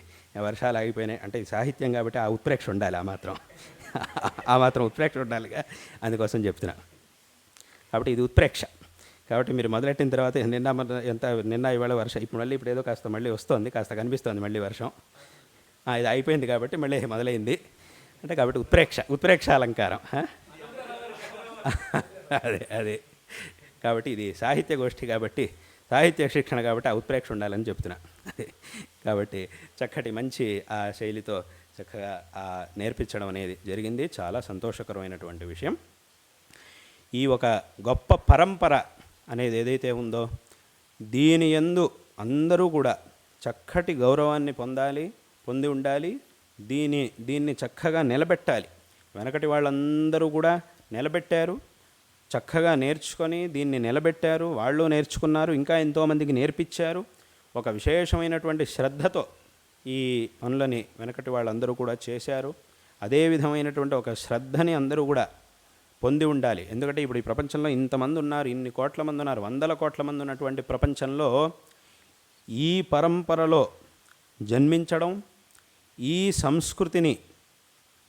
వర్షాలు ఆగిపోయినాయి. అంటే ఇది సాహిత్యం కాబట్టి ఆ ఉత్ప్రేక్ష ఉండాలి, ఆ మాత్రం ఉత్ప్రేక్ష ఉండాలిగా, అందుకోసం చెప్తున్నా. కాబట్టి ఇది ఉత్ప్రేక్ష. కాబట్టి మీరు మొదలెట్టిన తర్వాత నిన్న ఇవాళ వర్షం ఇప్పుడు ఏదో కాస్త మళ్ళీ వస్తుంది, కాస్త కనిపిస్తుంది మళ్ళీ వర్షం. ఇది అయిపోయింది కాబట్టి మళ్ళీ మొదలైంది అంటే కాబట్టి ఉత్ప్రేక్ష అలంకారం. అదే కాబట్టి ఇది సాహిత్య గోష్ఠి కాబట్టి సాహిత్య శిక్షణ కాబట్టి ఆ ఉత్ప్రేక్ష ఉండాలని చెప్తున్నా. కాబట్టి చక్కటి మంచి ఆ శైలితో చక్కగా నేర్పించడం అనేది జరిగింది. చాలా సంతోషకరమైనటువంటి విషయం. ఈ ఒక గొప్ప పరంపర అనేది ఏదైతే ఉందో దీని యందు అందరూ కూడా చక్కటి గౌరవాన్ని పొంది ఉండాలి. దీన్ని చక్కగా నిలబెట్టాలి. వెనకటి వాళ్ళందరూ కూడా నిలబెట్టారు, చక్కగా నేర్చుకొని దీన్ని నిలబెట్టారు, వాళ్ళు నేర్చుకున్నారు, ఇంకా ఎంతోమందికి నేర్పించారు. ఒక విశేషమైనటువంటి శ్రద్ధతో ఈ పనులని వెనకటి వాళ్ళందరూ కూడా చేశారు. అదే విధమైనటువంటి ఒక శ్రద్ధని అందరూ కూడా పొంది ఉండాలి. ఎందుకంటే ఇప్పుడు ఈ ప్రపంచంలో ఇంతమంది ఉన్నారు, ఇన్ని కోట్ల మంది ఉన్నారు, 100 కోట్ల మంది ఉన్నటువంటి ప్రపంచంలో ఈ పరంపరలో జన్మించడం, ఈ సంస్కృతిని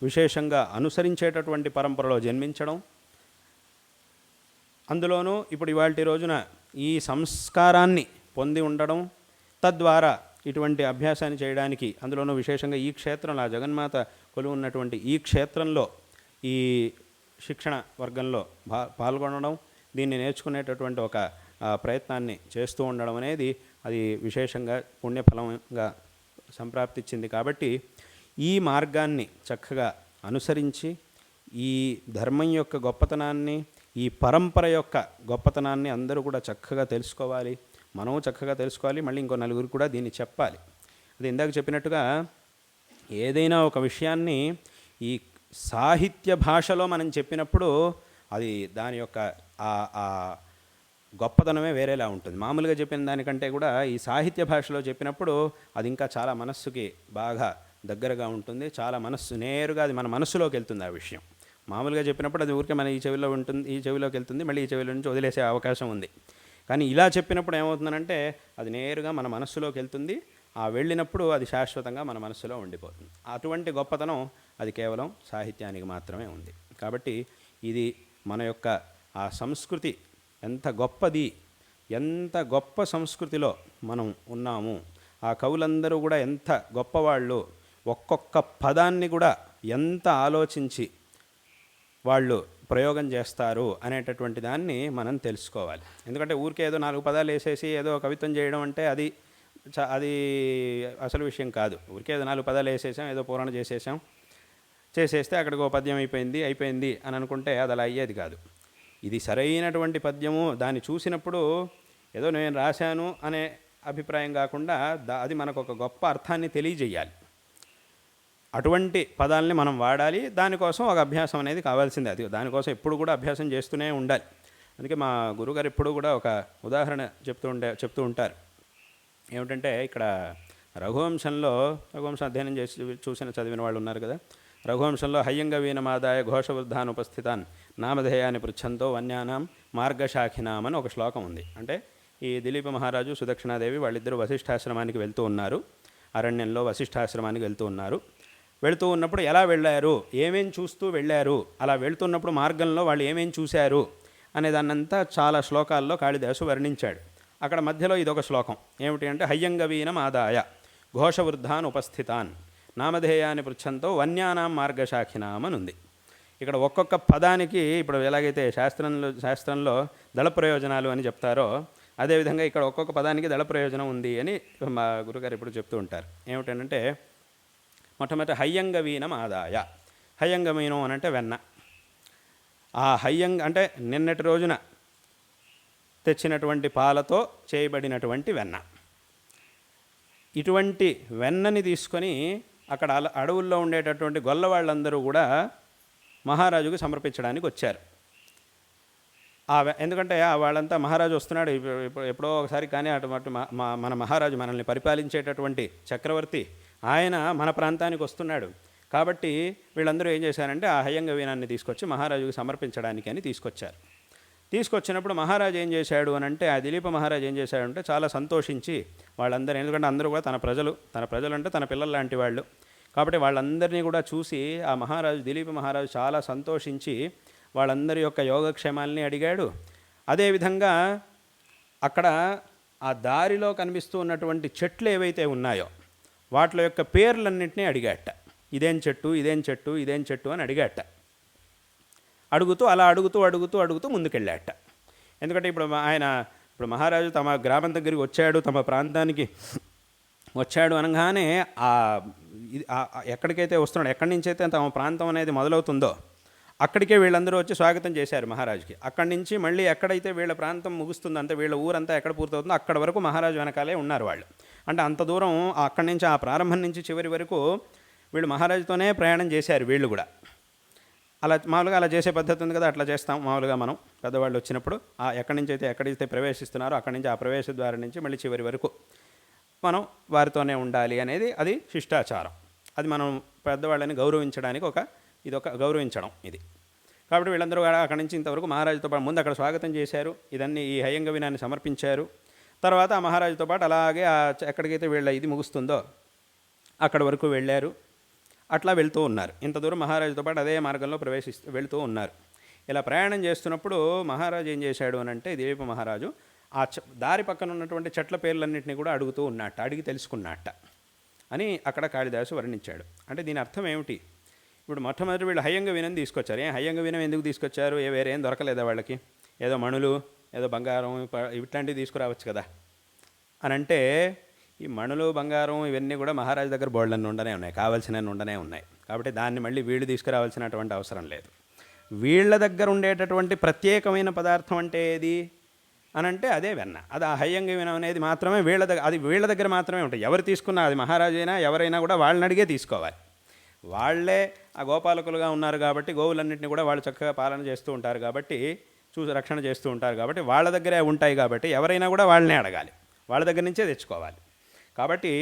విశేషంగా అనుసరించేటటువంటి పరంపరలో జన్మించడం, అందులోనూ ఇప్పుడు ఇవాల్టి రోజున ఈ సంస్కారాన్ని పొంది ఉండడం, తద్వారా ఇటువంటి అభ్యాసాన్ని చేయడానికి అందులోనూ విశేషంగా ఈ క్షేత్రంలో ఆ జగన్మాత కొలువు ఉన్నటువంటి ఈ క్షేత్రంలో ఈ శిక్షణ వర్గంలో పాల్గొనడం, దీన్ని నేర్చుకునేటటువంటి ఒక ప్రయత్నాన్ని చేస్తూ ఉండడం అనేది అది విశేషంగా పుణ్యఫలంగా సంప్రాప్తిచ్చింది. కాబట్టి ఈ మార్గాన్ని చక్కగా అనుసరించి ఈ ధర్మం యొక్క గొప్పతనాన్ని, ఈ పరంపర యొక్క గొప్పతనాన్ని అందరూ కూడా చక్కగా తెలుసుకోవాలి. మనము చక్కగా తెలుసుకోవాలి, మళ్ళీ ఇంకో నలుగురు కూడా దీన్ని చెప్పాలి. అది ఇందాక చెప్పినట్టుగా ఏదైనా ఒక విషయాన్ని ఈ సాహిత్య భాషలో మనం చెప్పినప్పుడు అది దాని యొక్క గొప్పతనమే వేరేలా ఉంటుంది. మామూలుగా చెప్పిన దానికంటే కూడా ఈ సాహిత్య భాషలో చెప్పినప్పుడు అది ఇంకా చాలా మనస్సుకి బాగా దగ్గరగా ఉంటుంది. చాలా నేరుగా అది మన మనస్సులోకి వెళ్తుంది ఆ విషయం. మామూలుగా చెప్పినప్పుడు అది ఊరికే మన ఈ చెవిలోకి వెళ్తుంది, మళ్ళీ ఈ చెవిలో నుంచి వదిలేసే అవకాశం ఉంది. కానీ ఇలా చెప్పినప్పుడు ఏమవుతుందంటే అది నేరుగా మన మనస్సులోకి వెళ్తుంది. ఆ వెళ్ళినప్పుడు అది శాశ్వతంగా మన మనస్సులో ఉండిపోతుంది. అటువంటి గొప్పతనం అది కేవలం సాహిత్యానికి మాత్రమే ఉంది. కాబట్టి ఇది మన యొక్క ఆ సంస్కృతి ఎంత గొప్పది, ఎంత గొప్ప సంస్కృతిలో మనం ఉన్నాము. ఆ కవులందరూ కూడా ఎంత గొప్పవాళ్ళు, ఒక్కొక్క పదాన్ని కూడా ఎంత ఆలోచించి వాళ్ళు ప్రయోగం చేస్తారు అనేటటువంటి దాన్ని మనం తెలుసుకోవాలి. ఎందుకంటే ఊరికే ఏదో 4 పదాలు వేసేసి ఏదో కవిత్వం చేయడం అంటే అది అసలు విషయం కాదు. ఊరికే ఏదో 4 పదాలు వేసేసాం, ఏదో పురాణ చేసేస్తే అక్కడికి ఓ పద్యం అయిపోయింది అని అనుకుంటే అది అలా అయ్యేది కాదు. ఇది సరైనటువంటి పద్యము, దాన్ని చూసినప్పుడు ఏదో నేను రాశాను అనే అభిప్రాయం కాకుండా అది మనకు ఒక గొప్ప అర్థాన్ని తెలియజేయాలి. అటువంటి పదాలని మనం వాడాలి. దానికోసం ఒక అభ్యాసం అనేది కావాల్సిందే. అది దానికోసం ఎప్పుడు కూడా అభ్యాసం చేస్తూనే ఉండాలి. అందుకే మా గురుగారు ఎప్పుడు కూడా ఒక ఉదాహరణ చెప్తూ ఉంటారు. ఏమిటంటే ఇక్కడ రఘువంశం అధ్యయనం చేసి చదివిన వాళ్ళు ఉన్నారు కదా. రఘువంశంలో హయ్యంగవీనమాదాయ ఘోషవృద్ధానుపస్థితాన్ నామధేయాన్ని పృచ్ఛంతో వన్యానాం మార్గశాఖినాం అని ఒక శ్లోకం ఉంది. అంటే ఈ దిలీప మహారాజు సుదక్షిణాదేవి వాళ్ళిద్దరూ వశిష్ఠాశ్రమానికి వెళ్తూ ఉన్నారు. అరణ్యంలో వశిష్ఠాశ్రమానికి వెళ్తూ ఉన్నారు. వెళుతూ ఉన్నప్పుడు ఎలా వెళ్ళారు, ఏమేం చూస్తూ వెళ్ళారు, అలా వెళుతున్నప్పుడు మార్గంలో వాళ్ళు ఏమేం చూశారు అనే దాన్నంతా చాలా శ్లోకాల్లో కాళిదాసు వర్ణించాడు. అక్కడ మధ్యలో ఇదొక శ్లోకం ఏమిటి అంటే హయ్యంగవీనమాదాయ ఘోషవృద్ధాన్ ఉపస్థితాన్ నామధేయాన్ని పృచ్ఛంతో వన్యానాం మార్గశాఖినాం అని ఉంది. ఇక్కడ ఒక్కొక్క పదానికి ఇప్పుడు ఎలాగైతే శాస్త్రంలో దళ ప్రయోజనాలు అని చెప్తారో అదేవిధంగా ఇక్కడ ఒక్కొక్క పదానికి దళ ప్రయోజనం ఉంది అని మా గురుగారు ఇప్పుడు చెప్తూ ఉంటారు. ఏమిటంటే మొట్టమొదటి హయ్యంగవీనం ఆదాయ. హయ్యంగవీనం అని అంటే వెన్న. ఆ హయ్యంగ అంటే నిన్నటి రోజున తెచ్చినటువంటి పాలతో చేయబడినటువంటి వెన్న. ఇటువంటి వెన్నని తీసుకొని అక్కడ అడవుల్లో ఉండేటటువంటి గొల్లవాళ్ళందరూ కూడా మహారాజుకు సమర్పించడానికి వచ్చారు. ఎందుకంటే వాళ్ళంతా మహారాజు వస్తున్నాడు ఎప్పుడో ఒకసారి, కానీ అటువంటి మన మహారాజు మనల్ని పరిపాలించేటటువంటి చక్రవర్తి ఆయన మన ప్రాంతానికి వస్తున్నాడు కాబట్టి వీళ్ళందరూ ఏం చేశారంటే ఆ హయ్యంగవీనాన్ని తీసుకొచ్చి మహారాజుకు సమర్పించడానికి అని తీసుకొచ్చారు. తీసుకొచ్చినప్పుడు మహారాజు ఏం చేశాడు అని అంటే, ఆ దిలీప మహారాజు ఏం చేశాడంటే చాలా సంతోషించి వాళ్ళందరూ, ఎందుకంటే అందరూ కూడా తన ప్రజలు అంటే తన పిల్లలు లాంటి వాళ్ళు కాబట్టి వాళ్ళందరినీ కూడా చూసి ఆ మహారాజు దిలీప మహారాజు చాలా సంతోషించి వాళ్ళందరి యొక్క యోగక్షేమాల్ని అడిగాడు. అదేవిధంగా అక్కడ ఆ దారిలో కనిపిస్తూ ఉన్నటువంటి చెట్లు ఏవైతే ఉన్నాయో వాటి యొక్క పేర్లన్నింటినీ అడిగాట. ఇదేం చెట్టు, ఇదేం చెట్టు, ఇదేం చెట్టు అని అడిగాట. అడుగుతూ ముందుకెళ్ళాట. ఎందుకంటే ఇప్పుడు మహారాజు తమ గ్రామం దగ్గరికి వచ్చాడు, తమ ప్రాంతానికి వచ్చాడు అనగానే ఎక్కడికైతే వస్తున్నాడు, ఎక్కడి నుంచి అయితే తమ ప్రాంతం అనేది మొదలవుతుందో అక్కడికే వీళ్ళందరూ వచ్చి స్వాగతం చేశారు మహారాజుకి. అక్కడి నుంచి మళ్ళీ ఎక్కడైతే వీళ్ళ ప్రాంతం ముగుస్తుందో, అంటే వీళ్ళ ఊరంతా ఎక్కడ పూర్తవుతుందో అక్కడ వరకు మహారాజు వెనకాలే ఉన్నారు వాళ్ళు. అంటే అంత దూరం అక్కడి నుంచి ఆ ప్రారంభం నుంచి చివరి వరకు వీళ్ళు మహారాజుతోనే ప్రయాణం చేశారు. వీళ్ళు కూడా మామూలుగా అలా చేసే పద్ధతి ఉంది కదా, అట్లా చేస్తాం మామూలుగా మనం పెద్దవాళ్ళు వచ్చినప్పుడు. ఎక్కడైతే ప్రవేశిస్తున్నారో అక్కడి నుంచి ఆ ప్రవేశ ద్వారం నుంచి మళ్ళీ చివరి వరకు మనం వారితోనే ఉండాలి అనేది అది శిష్టాచారం. అది మనం పెద్దవాళ్ళని గౌరవించడానికి ఇదొక గౌరవించడం ఇది. కాబట్టి వీళ్ళందరూ అక్కడి నుంచి ఇంతవరకు మహారాజుతో పాటు ముందు అక్కడ స్వాగతం చేశారు, ఇదన్నీ ఈ హయ్యంగవీనాన్ని సమర్పించారు. తర్వాత ఆ మహారాజుతో పాటు అలాగే ఎక్కడికైతే వీళ్ళ ఇది ముగుస్తుందో అక్కడి వరకు వెళ్ళారు. అట్లా వెళ్తూ ఉన్నారు. ఇంత దూరం మహారాజుతో పాటు అదే మార్గంలో వెళుతూ ఉన్నారు. ఇలా ప్రయాణం చేస్తున్నప్పుడు మహారాజు ఏం చేశాడు అని అంటే, దిలీప మహారాజు ఆ దారి పక్కన ఉన్నటువంటి చెట్ల పేర్లన్నింటినీ కూడా అడుగుతూ ఉన్నట్ట, అడిగి తెలుసుకున్నట్ట అని అక్కడ కాళిదాసు వర్ణించాడు. అంటే దీని అర్థం ఏమిటి? ఇప్పుడు మొట్టమొదటి వీళ్ళు హయ్యంగవీనం తీసుకొచ్చారు. హయ్యంగవీనం ఎందుకు తీసుకొచ్చారు? వేరే ఏం దొరకలేదా వాళ్ళకి? ఏదో మణులు, ఏదో బంగారం ఇట్లాంటివి తీసుకురావచ్చు కదా అని అంటే, ఈ మణులు బంగారం ఇవన్నీ కూడా మహారాజు దగ్గర బోళ్ళన్నీ ఉండనే ఉన్నాయి, కావాల్సినవి ఉండనే ఉన్నాయి. కాబట్టి దాన్ని మళ్ళీ వీళ్ళు తీసుకురావాల్సినటువంటి అవసరం లేదు. వీళ్ళ దగ్గర ఉండేటటువంటి ప్రత్యేకమైన పదార్థం అంటే ఏది అని అంటే అదే వెన్న. అది ఆ హయ్యంగవీనం అనేది మాత్రమే వీళ్ళ దగ్గర మాత్రమే ఉంటాయి. ఎవరు తీసుకున్నా, అది మహారాజు అయినా ఎవరైనా కూడా వాళ్ళని అడిగే తీసుకోవాలి. వాళ్ళే ఆ గోపాలకులుగా ఉన్నారు కాబట్టి గోవులన్నింటినీ కూడా వాళ్ళు చక్కగా పాలన చేస్తూ ఉంటారు కాబట్టి, రక్షణ చేస్తూ ఉంటారు కాబట్టి వాళ్ళ దగ్గరే ఉంటాయి. కాబట్టి ఎవరైనా కూడా వాళ్ళనే అడగాలి, వాళ్ళ దగ్గర నుంచే తెచ్చుకోవాలి. కాబట్టి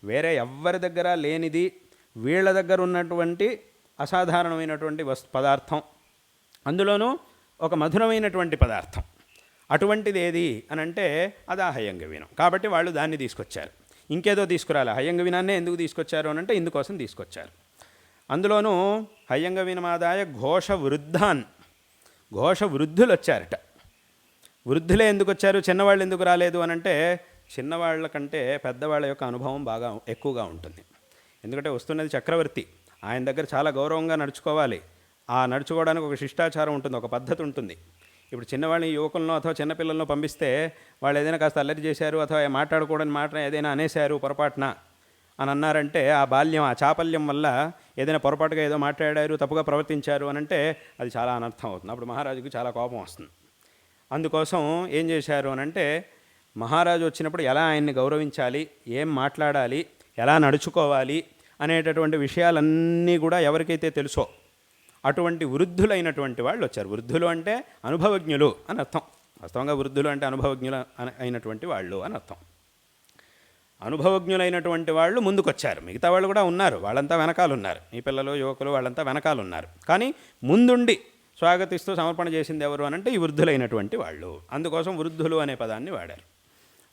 వేరే ఎవ్వరి దగ్గర లేనిది వీళ్ళ దగ్గర ఉన్నటువంటి అసాధారణమైనటువంటి పదార్థం, అందులోనూ ఒక మధురమైనటువంటి పదార్థం. అటువంటిది ఏది అని అంటే అది ఆ హయ్యంగవీనం. కాబట్టి వాళ్ళు దాన్ని తీసుకొచ్చారు. ఇంకేదో తీసుకురాలి. హయ్యంగవీనాన్నే ఎందుకు తీసుకొచ్చారు అని అంటే ఇందుకోసం తీసుకొచ్చారు. అందులోనూ హయ్యంగవీనమాదాయ ఘోష వృద్ధులు వచ్చారట. వృద్ధులే ఎందుకు వచ్చారు, చిన్నవాళ్ళు ఎందుకు రాలేదు అని అంటే, చిన్నవాళ్ళ కంటే పెద్దవాళ్ళ యొక్క అనుభవం బాగా ఎక్కువగా ఉంటుంది. ఎందుకంటే వస్తున్నది చక్రవర్తి, ఆయన దగ్గర చాలా గౌరవంగా నడుచుకోవాలి. ఆ నడుచుకోవడానికి ఒక శిష్టాచారం ఉంటుంది, ఒక పద్ధతి ఉంటుంది. ఇప్పుడు చిన్నవాళ్ళని యువకులను అథవా చిన్నపిల్లలను పంపిస్తే వాళ్ళు ఏదైనా కాస్త అల్లరి చేశారు అథవా మాట్లాడుకోవడానికి మాట ఏదైనా అనేశారు పొరపాటున అని అన్నారంటే, ఆ బాల్యం, ఆ చాపల్యం వల్ల ఏదైనా పొరపాటుగా ఏదో మాట్లాడారు, తప్పుగా ప్రవర్తించారు అని అంటే అది చాలా అనర్థం అవుతుంది. అప్పుడు మహారాజుకు చాలా కోపం వస్తుంది. అందుకోసం ఏం చేశారు అని అంటే, మహారాజు వచ్చినప్పుడు ఎలా ఆయన్ని గౌరవించాలి, ఏం మాట్లాడాలి, ఎలా నడుచుకోవాలి అనేటటువంటి విషయాలన్నీ కూడా ఎవరికైతే తెలుసో అటువంటి వృద్ధులైనటువంటి వాళ్ళు వచ్చారు. వృద్ధులు అంటే అనుభవజ్ఞులు అని అర్థం. వాస్తవంగా వృద్ధులు అంటే అనుభవజ్ఞులు అయినటువంటి వాళ్ళు అని అర్థం. అనుభవజ్ఞులైనటువంటి వాళ్ళు ముందుకొచ్చారు. మిగతా వాళ్ళు కూడా ఉన్నారు, వాళ్ళంతా వెనకాలన్నారు. ఈ పిల్లలు యువకులు వాళ్ళంతా వెనకాలన్నారు. కానీ ముందుండి స్వాగతిస్తూ సమర్పణ చేసింది ఎవరు అనంటే ఈ వృద్ధులైనటువంటి వాళ్ళు. అందుకోసం వృద్ధులు అనే పదాన్ని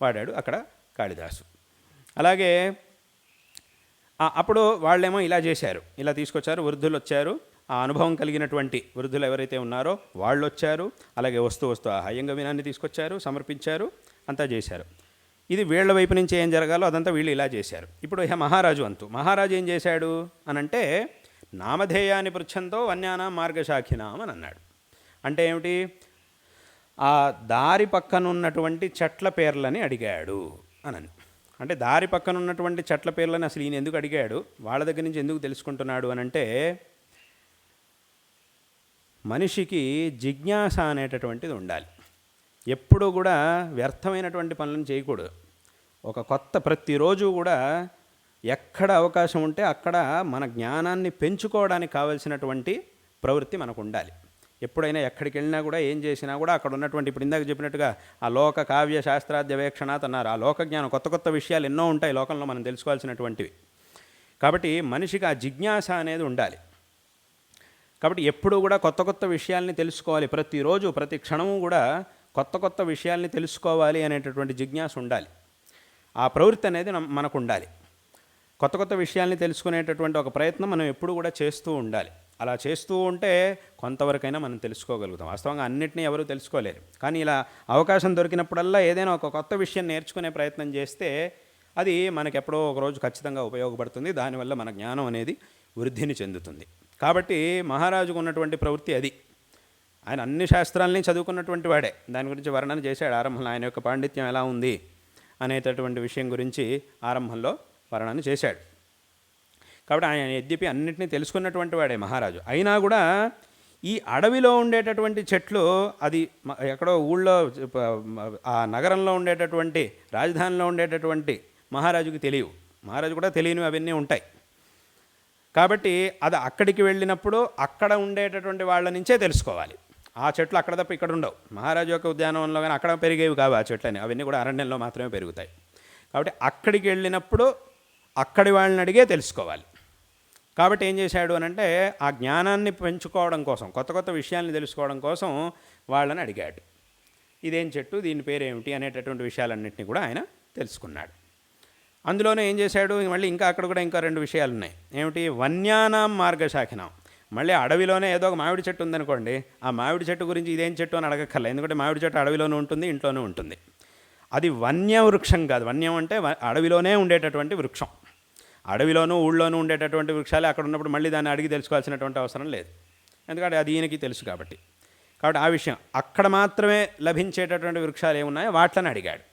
వాడాడు అక్కడ కాళిదాసు. అలాగే అప్పుడు వాళ్ళేమో ఇలా చేశారు, ఇలా తీసుకొచ్చారు, వృద్ధులు వచ్చారు, ఆ అనుభవం కలిగినటువంటి వృద్ధులు ఎవరైతే ఉన్నారో వాళ్ళు వచ్చారు. అలాగే వస్తూ ఆ హయంగవీనాన్ని తీసుకొచ్చారు, సమర్పించారు, అంతా చేశారు. ఇది వీళ్ళ వైపు నుంచి ఏం జరగాలో అదంతా వీళ్ళు ఇలా చేశారు. ఇప్పుడు మహారాజు మహారాజు ఏం చేశాడు అనంటే నామధేయాన్ని పృచ్ఛంతో వన్యానాం మార్గశాఖినాం అని అన్నాడు. అంటే ఏమిటి? ఆ దారి పక్కనున్నటువంటి చెట్ల పేర్లని అడిగాడు అని. అంటే దారి పక్కన ఉన్నటువంటి చెట్ల పేర్లని అసలు ఈయన ఎందుకు అడిగాడు, వాళ్ళ దగ్గర నుంచి ఎందుకు తెలుసుకుంటున్నాడు అనంటే మనిషికి జిజ్ఞాస అనేటటువంటిది ఉండాలి. ఎప్పుడూ కూడా వ్యర్థమైనటువంటి పనులను చేయకూడదు. ఒక కొత్త ప్రతిరోజు కూడా ఎక్కడ అవకాశం ఉంటే అక్కడ మన జ్ఞానాన్ని పెంచుకోవడానికి కావలసినటువంటి ప్రవృత్తి మనకు ఉండాలి. ఎప్పుడైనా ఎక్కడికి వెళ్ళినా కూడా ఏం చేసినా కూడా అక్కడ ఉన్నటువంటి, ఇప్పుడు ఇందాక చెప్పినట్టుగా ఆ లోక కావ్య శాస్త్రాద్యవేక్షణాత్ అన్నారు. ఆ లోక జ్ఞానం, కొత్త విషయాలు ఎన్నో ఉంటాయి లోకంలో మనం తెలుసుకోవాల్సినటువంటివి. కాబట్టి మనిషికి ఆ జిజ్ఞాస అనేది ఉండాలి. కాబట్టి ఎప్పుడూ కూడా కొత్త విషయాల్ని తెలుసుకోవాలి. ప్రతిరోజు ప్రతి క్షణము కూడా కొత్త విషయాల్ని తెలుసుకోవాలి అనేటటువంటి జిజ్ఞాస ఉండాలి. ఆ ప్రవృత్తి అనేది మనకు ఉండాలి. కొత్త విషయాల్ని తెలుసుకునేటటువంటి ఒక ప్రయత్నం మనం ఎప్పుడు కూడా చేస్తూ ఉండాలి. అలా చేస్తూ ఉంటే కొంతవరకైనా మనం తెలుసుకోగలుగుతాం. వాస్తవంగా అన్నిటినీ ఎవరూ తెలుసుకోలేరు. కానీ ఇలా అవకాశం దొరికినప్పుడల్లా ఏదైనా ఒక కొత్త విషయం నేర్చుకునే ప్రయత్నం చేస్తే అది మనకు ఎప్పుడో ఒకరోజు ఖచ్చితంగా ఉపయోగపడుతుంది. దానివల్ల మన జ్ఞానం అనేది వృద్ధిని చెందుతుంది. కాబట్టి మహారాజుకు ఉన్నటువంటి ప్రవృత్తి అది. ఆయన అన్ని శాస్త్రాలని చదువుకున్నటువంటి వాడే. దాని గురించి వర్ణన చేశాడు ఆరంభంలో. ఆయన యొక్క పాండిత్యం ఎలా ఉంది అనేటటువంటి విషయం గురించి ఆరంభంలో వర్ణన చేశాడు. కాబట్టి ఆయన యద్యపి అన్నింటినీ తెలుసుకున్నటువంటి వాడే మహారాజు. అయినా కూడా ఈ అడవిలో ఉండేటటువంటి చెట్లు, అది ఎక్కడో ఊళ్ళో ఆ నగరంలో ఉండేటటువంటి రాజధానిలో ఉండేటటువంటి మహారాజుకి తెలియవు. మహారాజు కూడా తెలియనివి అవన్నీ ఉంటాయి. కాబట్టి అది అక్కడికి వెళ్ళినప్పుడు అక్కడ ఉండేటటువంటి వాళ్ళ నుంచే తెలుసుకోవాలి. ఆ చెట్లు అక్కడ తప్ప ఇక్కడ ఉండవు. మహారాజు యొక్క ఉద్యానవనంలో కానీ అక్కడ పెరిగేవి కావు ఆ చెట్లని, అవన్నీ కూడా అరణ్యంలో మాత్రమే పెరుగుతాయి. కాబట్టి అక్కడికి వెళ్ళినప్పుడు అక్కడి వాళ్ళని అడిగే తెలుసుకోవాలి. కాబట్టి ఏం చేశాడు అనంటే ఆ జ్ఞానాన్ని పెంచుకోవడం కోసం, కొత్త విషయాల్ని తెలుసుకోవడం కోసం వాళ్ళని అడిగాడు. ఇదేం చెట్టు, దీని పేరేమిటి అనేటటువంటి విషయాలన్నింటినీ కూడా ఆయన తెలుసుకున్నాడు. అందులోనే ఏం చేశాడు, మళ్ళీ ఇంకా అక్కడ కూడా ఇంకా 2 విషయాలు ఉన్నాయి. ఏమిటి? వన్యానాం మార్గశాఖినాం. మళ్ళీ అడవిలోనే ఏదో ఒక మామిడి చెట్టు ఉందనుకోండి, ఆ మామిడి చెట్టు గురించి ఇదేం చెట్టు అని అడగక్కర్లే. ఎందుకంటే మామిడి చెట్టు అడవిలోనూ ఉంటుంది, ఇంట్లోనూ ఉంటుంది. అది వన్య వృక్షం కాదు. వన్యం అంటే అడవిలోనే ఉండేటటువంటి వృక్షం. అడవిలోనూ ఊళ్ళోనూ ఉండేటటువంటి వృక్షాలే అక్కడ ఉన్నప్పుడు మళ్ళీ దాన్ని అడిగి తెలుసుకోవాల్సినటువంటి అవసరం లేదు. ఎందుకంటే అది ఈయనకి తెలుసు కాబట్టి ఆ విషయం అక్కడ మాత్రమే లభించేటటువంటి వృక్షాలు ఏమున్నాయో వాటిని అడిగాడు.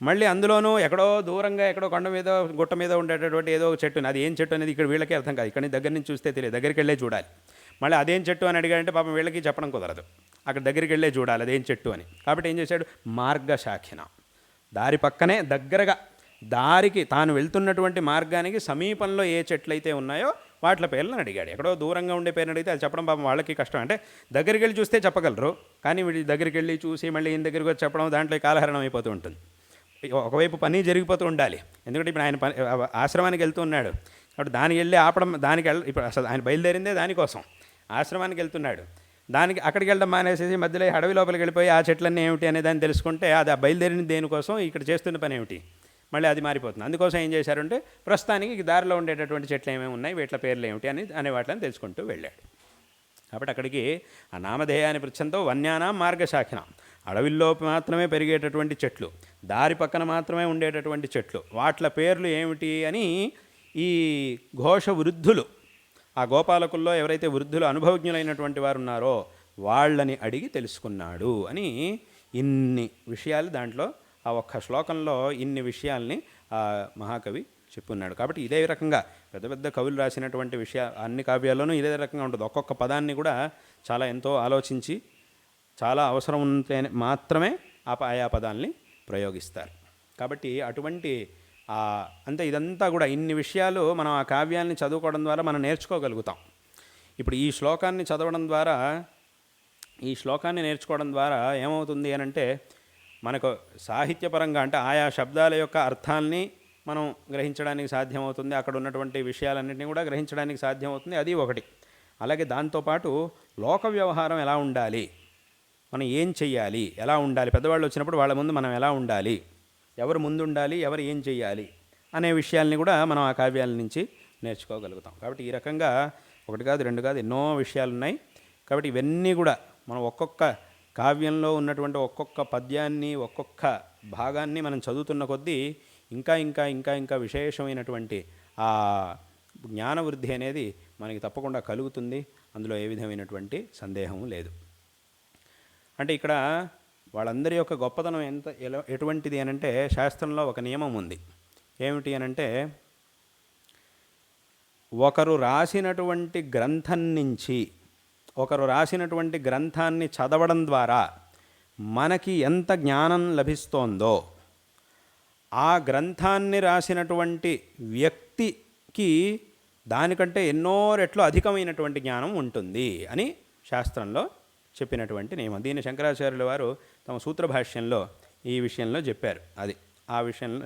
మళ్ళీ అందులోనూ ఎక్కడో దూరంగా ఎక్కడో కొండ మీద గుట్ట మీద ఉండేటటువంటి ఏదో ఒక చెట్టు, అది ఏం చెట్టు అనేది ఇక్కడ వీళ్ళకి అర్థం కాదు. ఇక్కడ దగ్గర నుంచి చూస్తే తెలియదు, దగ్గరికి వెళ్ళే చూడాలి. మళ్ళీ అదేం చెట్టు అని అడిగాడంటే పాపం వీళ్ళకి చెప్పడం కుదరదు. అక్కడ దగ్గరికి వెళ్ళే చూడాలి అదేం చెట్టు అని. కాబట్టి ఏం చేశాడు? మార్గశాఖిన, దారి పక్కనే దగ్గరగా, దారికి తాను వెళ్తున్నటువంటి మార్గానికి సమీపంలో ఏ చెట్లు అయితే ఉన్నాయో వాటిల పేర్లను అడిగాడు. ఎక్కడో దూరంగా ఉండే పేరుని అడిగితే అది చెప్పడం పాపం వాళ్ళకి కష్టం. అంటే దగ్గరికి వెళ్ళి చూస్తే చెప్పగలరు, కానీ వీళ్ళు దగ్గరికి వెళ్ళి చూసి మళ్ళీ ఈయన దగ్గరికి వచ్చి చెప్పడం దాంట్లో కాలహరణం అయిపోతూ ఉంటుంది. ఒకవైపు పని జరిగిపోతూ ఉండాలి. ఎందుకంటే ఇప్పుడు ఆయన ఆశ్రమానికి వెళ్తూ ఉన్నాడు కాబట్టి దానికి వెళ్ళి ఆపడం, ఇప్పుడు అసలు ఆయన బయలుదేరిందే దానికోసం. ఆశ్రమానికి వెళ్తున్నాడు, దానికి అక్కడికి వెళ్ళడం మానేసేసి మధ్యలో అడవి లోపలికి వెళ్ళిపోయి ఆ చెట్లన్నీ ఏమిటి అనే దాన్ని తెలుసుకుంటే అది ఆ బయలుదేరిన దేనికోసం, ఇక్కడ చేస్తున్న పని ఏమిటి, మళ్ళీ అది మారిపోతుంది. అందుకోసం ఏం చేశారంటే ప్రస్తుతానికి దారిలో ఉండేటటువంటి చెట్లు ఏమేమి ఉన్నాయి, వీటిల పేర్లు ఏమిటి అనే వాటిని తెలుసుకుంటూ వెళ్ళాడు. కాబట్టి అక్కడికి ఆ నామధేయాన్ని పృచ్ఛంతో వన్యానాం మార్గశాఖినాం, అడవిల్లో మాత్రమే పెరిగేటటువంటి చెట్లు, దారి పక్కన మాత్రమే ఉండేటటువంటి చెట్లు, వాట్ల పేర్లు ఏమిటి అని ఈ ఘోష వృద్ధులు, ఆ గోపాలకుల్లో ఎవరైతే వృద్ధులు అనుభవజ్ఞులైనటువంటి వారు ఉన్నారో వాళ్ళని అడిగి తెలుసుకున్నాడు అని ఇన్ని విషయాలు దాంట్లో ఆ ఒక్క శ్లోకంలో ఇన్ని విషయాల్ని ఆ మహాకవి చెప్పున్నాడు. కాబట్టి ఇదే రకంగా పెద్ద పెద్ద కవులు రాసినటువంటి అన్ని కావ్యాల్లోనూ ఇదే రకంగా ఉంటుంది. ఒక్కొక్క పదాన్ని కూడా చాలా ఎంతో ఆలోచించి చాలా అవసరం ఉంటే మాత్రమే ఆయా పదాలని ప్రయోగిస్తారు. కాబట్టి అటువంటి అంతే ఇదంతా కూడా ఇన్ని విషయాలు మనం ఆ కావ్యాన్ని చదువుకోవడం ద్వారా మనం నేర్చుకోగలుగుతాం. ఇప్పుడు ఈ శ్లోకాన్ని చదవడం ద్వారా, ఈ శ్లోకాన్ని నేర్చుకోవడం ద్వారా ఏమవుతుంది అని అంటే మనకు సాహిత్యపరంగా అంటే ఆయా శబ్దాల యొక్క అర్థాలని మనం గ్రహించడానికి సాధ్యమవుతుంది, అక్కడ ఉన్నటువంటి విషయాలన్నింటినీ కూడా గ్రహించడానికి సాధ్యమవుతుంది. అది ఒకటి. అలాగే దాంతోపాటు లోక వ్యవహారం ఎలా ఉండాలి, మనం ఏం చెయ్యాలి, ఎలా ఉండాలి, పెద్దవాళ్ళు వచ్చినప్పుడు వాళ్ళ ముందు మనం ఎలా ఉండాలి, ఎవరు ముందు ఉండాలి, ఎవరు ఏం చెయ్యాలి అనే విషయాల్ని కూడా మనం ఆ కావ్యాల నుంచి నేర్చుకోగలుగుతాం. కాబట్టి ఈ రకంగా ఒకటి కాదు, రెండు కాదు, ఎన్నో విషయాలు ఉన్నాయి. కాబట్టి ఇవన్నీ కూడా మనం ఒక్కొక్క కావ్యంలో ఉన్నటువంటి ఒక్కొక్క పద్యాన్ని, ఒక్కొక్క భాగాన్ని మనం చదువుతున్న కొద్దీ ఇంకా ఇంకా ఇంకా ఇంకా విశేషమైనటువంటి ఆ జ్ఞానవృద్ధి అనేది మనకి తప్పకుండా కలుగుతుంది. అందులో ఏ విధమైనటువంటి సందేహము లేదు. అంటే ఇక్కడ వాళ్ళందరి యొక్క గొప్పతనం ఎటువంటిది అనంటే, శాస్త్రంలో ఒక నియమం ఉంది. ఏమిటి అనంటే, ఒకరు రాసినటువంటి గ్రంథం నుంచి, ఒకరు రాసినటువంటి గ్రంథాన్ని చదవడం ద్వారా మనకి ఎంత జ్ఞానం లభిస్తోందో, ఆ గ్రంథాన్ని రాసినటువంటి వ్యక్తికి దానికంటే ఎన్నో రెట్లు అధికమైనటువంటి జ్ఞానం ఉంటుంది అని శాస్త్రంలో చెప్పినటువంటి నియమం. దీన్ని శంకరాచార్యుల వారు తమ సూత్రభాష్యంలో ఈ విషయంలో చెప్పారు. అది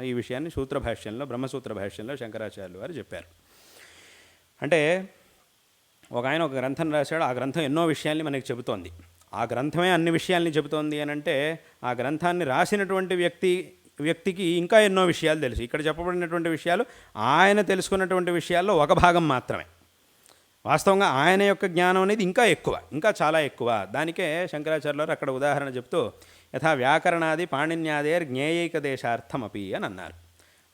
ఈ విషయాన్ని సూత్రభాష్యంలో, బ్రహ్మసూత్ర భాష్యంలో శంకరాచార్యుల వారు చెప్పారు. అంటే ఒక ఆయన ఒక గ్రంథం రాశాడు, ఆ గ్రంథం ఎన్నో విషయాల్ని మనకి చెబుతోంది. ఆ గ్రంథమే అన్ని విషయాల్ని చెబుతోంది అని అంటే, ఆ గ్రంథాన్ని రాసినటువంటి వ్యక్తికి ఇంకా ఎన్నో విషయాలు తెలుసు. ఇక్కడ చెప్పబడినటువంటి విషయాలు ఆయన తెలుసుకున్నటువంటి విషయాల్లో ఒక భాగం మాత్రమే. వాస్తవంగా ఆయన యొక్క జ్ఞానం అనేది ఇంకా ఎక్కువ, ఇంకా చాలా ఎక్కువ. దానికే శంకరాచార్యులు అక్కడ ఉదాహరణ చెప్తూ, యథా వ్యాకరణాది పాణిన్యాదేర్ జ్ఞేయైక దేశార్థమపి అని అన్నారు.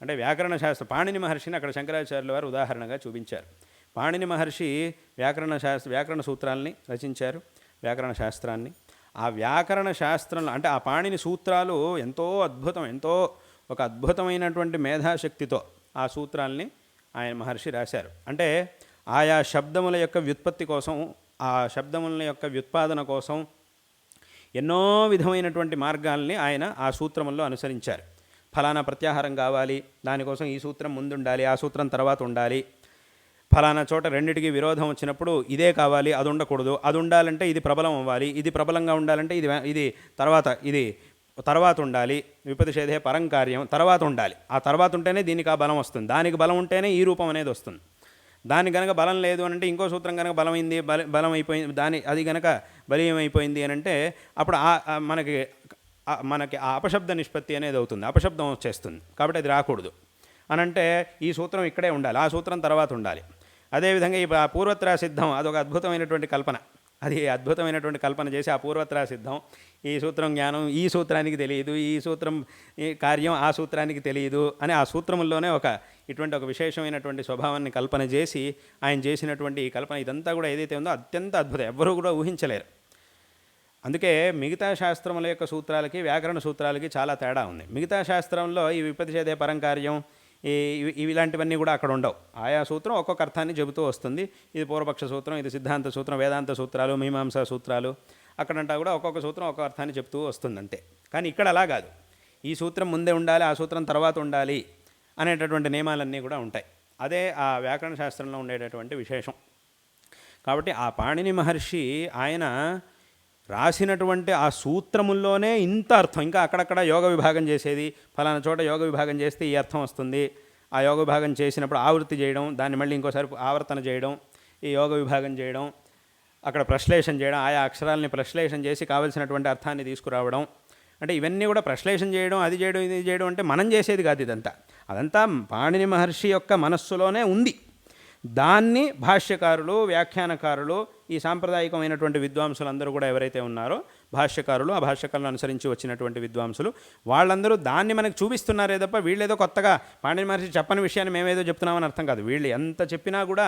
అంటే వ్యాకరణ శాస్త్రం, పాణిని మహర్షిని అక్కడ శంకరాచార్యుల వారు ఉదాహరణగా చూపించారు. పాణిని మహర్షి వ్యాకరణ సూత్రాలని రచించారు, వ్యాకరణ శాస్త్రాన్ని. ఆ వ్యాకరణ శాస్త్రంలో అంటే ఆ పాణిని సూత్రాలు ఎంతో అద్భుతం, ఎంతో ఒక అద్భుతమైనటువంటి మేధాశక్తితో ఆ సూత్రాల్ని ఆయన మహర్షి రాశారు. అంటే ఆయా శబ్దముల యొక్క వ్యుత్పత్తి కోసం, ఆ శబ్దముల యొక్క వ్యుత్పాదన కోసం ఎన్నో విధమైనటువంటి మార్గాల్ని ఆయన ఆ సూత్రముల్లో అనుసరించారు. ఫలానా ప్రత్యాహారం కావాలి, దానికోసం ఈ సూత్రం ముందుండాలి, ఆ సూత్రం తర్వాత ఉండాలి. ఫలానా చోట రెండిటికి విరోధం వచ్చినప్పుడు ఇదే కావాలి, అది ఉండకూడదు. అది ఉండాలంటే ఇది ప్రబలం అవ్వాలి, ఇది ప్రబలంగా ఉండాలంటే ఇది తర్వాత ఉండాలి. విపతిషేధే పరం కార్యం తర్వాత ఉండాలి. ఆ తర్వాత ఉంటేనే దీనికి ఆ బలం వస్తుంది, దానికి బలం ఉంటేనే ఈ రూపం అనేది వస్తుంది. దానికి కనుక బలం లేదు అని అంటే, ఇంకో సూత్రం కనుక బలమైంది, బలం అయిపోయింది, అది కనుక బలీయం అయిపోయింది అని అంటే, అప్పుడు మనకి ఆ అపశబ్ద నిష్పత్తి అనేది అవుతుంది, అపశబ్దం వచ్చేస్తుంది. కాబట్టి అది రాకూడదు అని అంటే ఈ సూత్రం ఇక్కడే ఉండాలి, ఆ సూత్రం తర్వాత ఉండాలి. అదేవిధంగా ఈ పూర్వత్రా సిద్ధం అదొక అద్భుతమైనటువంటి కల్పన. అది అద్భుతమైనటువంటి కల్పన చేసి ఆ పూర్వత్రా సిద్ధం, ఈ సూత్రం జ్ఞానం ఈ సూత్రానికి తెలియదు, ఈ సూత్రం ఈ కార్యం ఆ సూత్రానికి తెలియదు అని ఆ సూత్రముల్లోనే ఇటువంటి ఒక విశేషమైనటువంటి స్వభావాన్ని కల్పన చేసి ఆయన చేసినటువంటి ఈ కల్పన ఇదంతా కూడా ఏదైతే ఉందో అత్యంత అద్భుతం, ఎవ్వరూ కూడా ఊహించలేరు. అందుకే మిగతా శాస్త్రముల యొక్క సూత్రాలకి, వ్యాకరణ సూత్రాలకి చాలా తేడా ఉంది. మిగతా శాస్త్రంలో ఈ విపతిషేధే పరంకార్యం, ఇలాంటివన్నీ కూడా అక్కడ ఉండవు. ఆయా సూత్రం ఒక్కొక్క అర్థాన్ని చెబుతూ వస్తుంది. ఇది పూర్వపక్ష సూత్రం, ఇది సిద్ధాంత సూత్రం, వేదాంత సూత్రాలు, మీమాంసా సూత్రాలు, అక్కడంటా కూడా ఒక్కొక్క సూత్రం ఒక్కొక్క అర్థాన్ని చెప్తూ వస్తుంది అంతే. కానీ ఇక్కడ అలా కాదు, ఈ సూత్రం ముందే ఉండాలి, ఆ సూత్రం తర్వాత ఉండాలి అనేటటువంటి నియమాలన్నీ కూడా ఉంటాయి. అదే ఆ వ్యాకరణ శాస్త్రంలో ఉండేటటువంటి విశేషం. కాబట్టి ఆ పాణిని మహర్షి ఆయన రాసినటువంటి ఆ సూత్రముల్లోనే ఇంత అర్థం, ఇంకా అక్కడక్కడ యోగ విభాగం చేసేది, ఫలానా చోట యోగ విభాగం చేస్తే ఈ అర్థం వస్తుంది, ఆ యోగ విభాగం చేసినప్పుడు ఆవృత్తి చేయడం, దాన్ని మళ్ళీ ఇంకోసారి ఆవర్తన చేయడం, ఈ యోగ విభాగం చేయడం, అక్కడ ప్రశ్లేషణ చేయడం, ఆయా అక్షరాలని ప్రశ్లేషణ చేసి కావలసినటువంటి అర్థాన్ని తీసుకురావడం. అంటే ఇవన్నీ కూడా ప్రశ్లేషణ చేయడం, అది చేయడం, ఇది చేయడం అంటే మనం చేసేది కాదు. అదంతా పాణిని మహర్షి యొక్క మనస్సులోనే ఉంది. దాన్ని భాష్యకారులు, వ్యాఖ్యానకారులు, ఈ సాంప్రదాయికమైనటువంటి విద్వాంసులందరూ కూడా ఎవరైతే ఉన్నారో భాష్యకారులు, ఆ భాష్యకారులను అనుసరించి వచ్చినటువంటి విద్వాంసులు, వాళ్ళందరూ దాన్ని మనకు చూపిస్తున్నారే తప్ప వీళ్ళేదో కొత్తగా పాణిని మహర్షి చెప్పని విషయాన్ని మేమేదో చెప్తున్నామని అర్థం కాదు. వీళ్ళు ఎంత చెప్పినా కూడా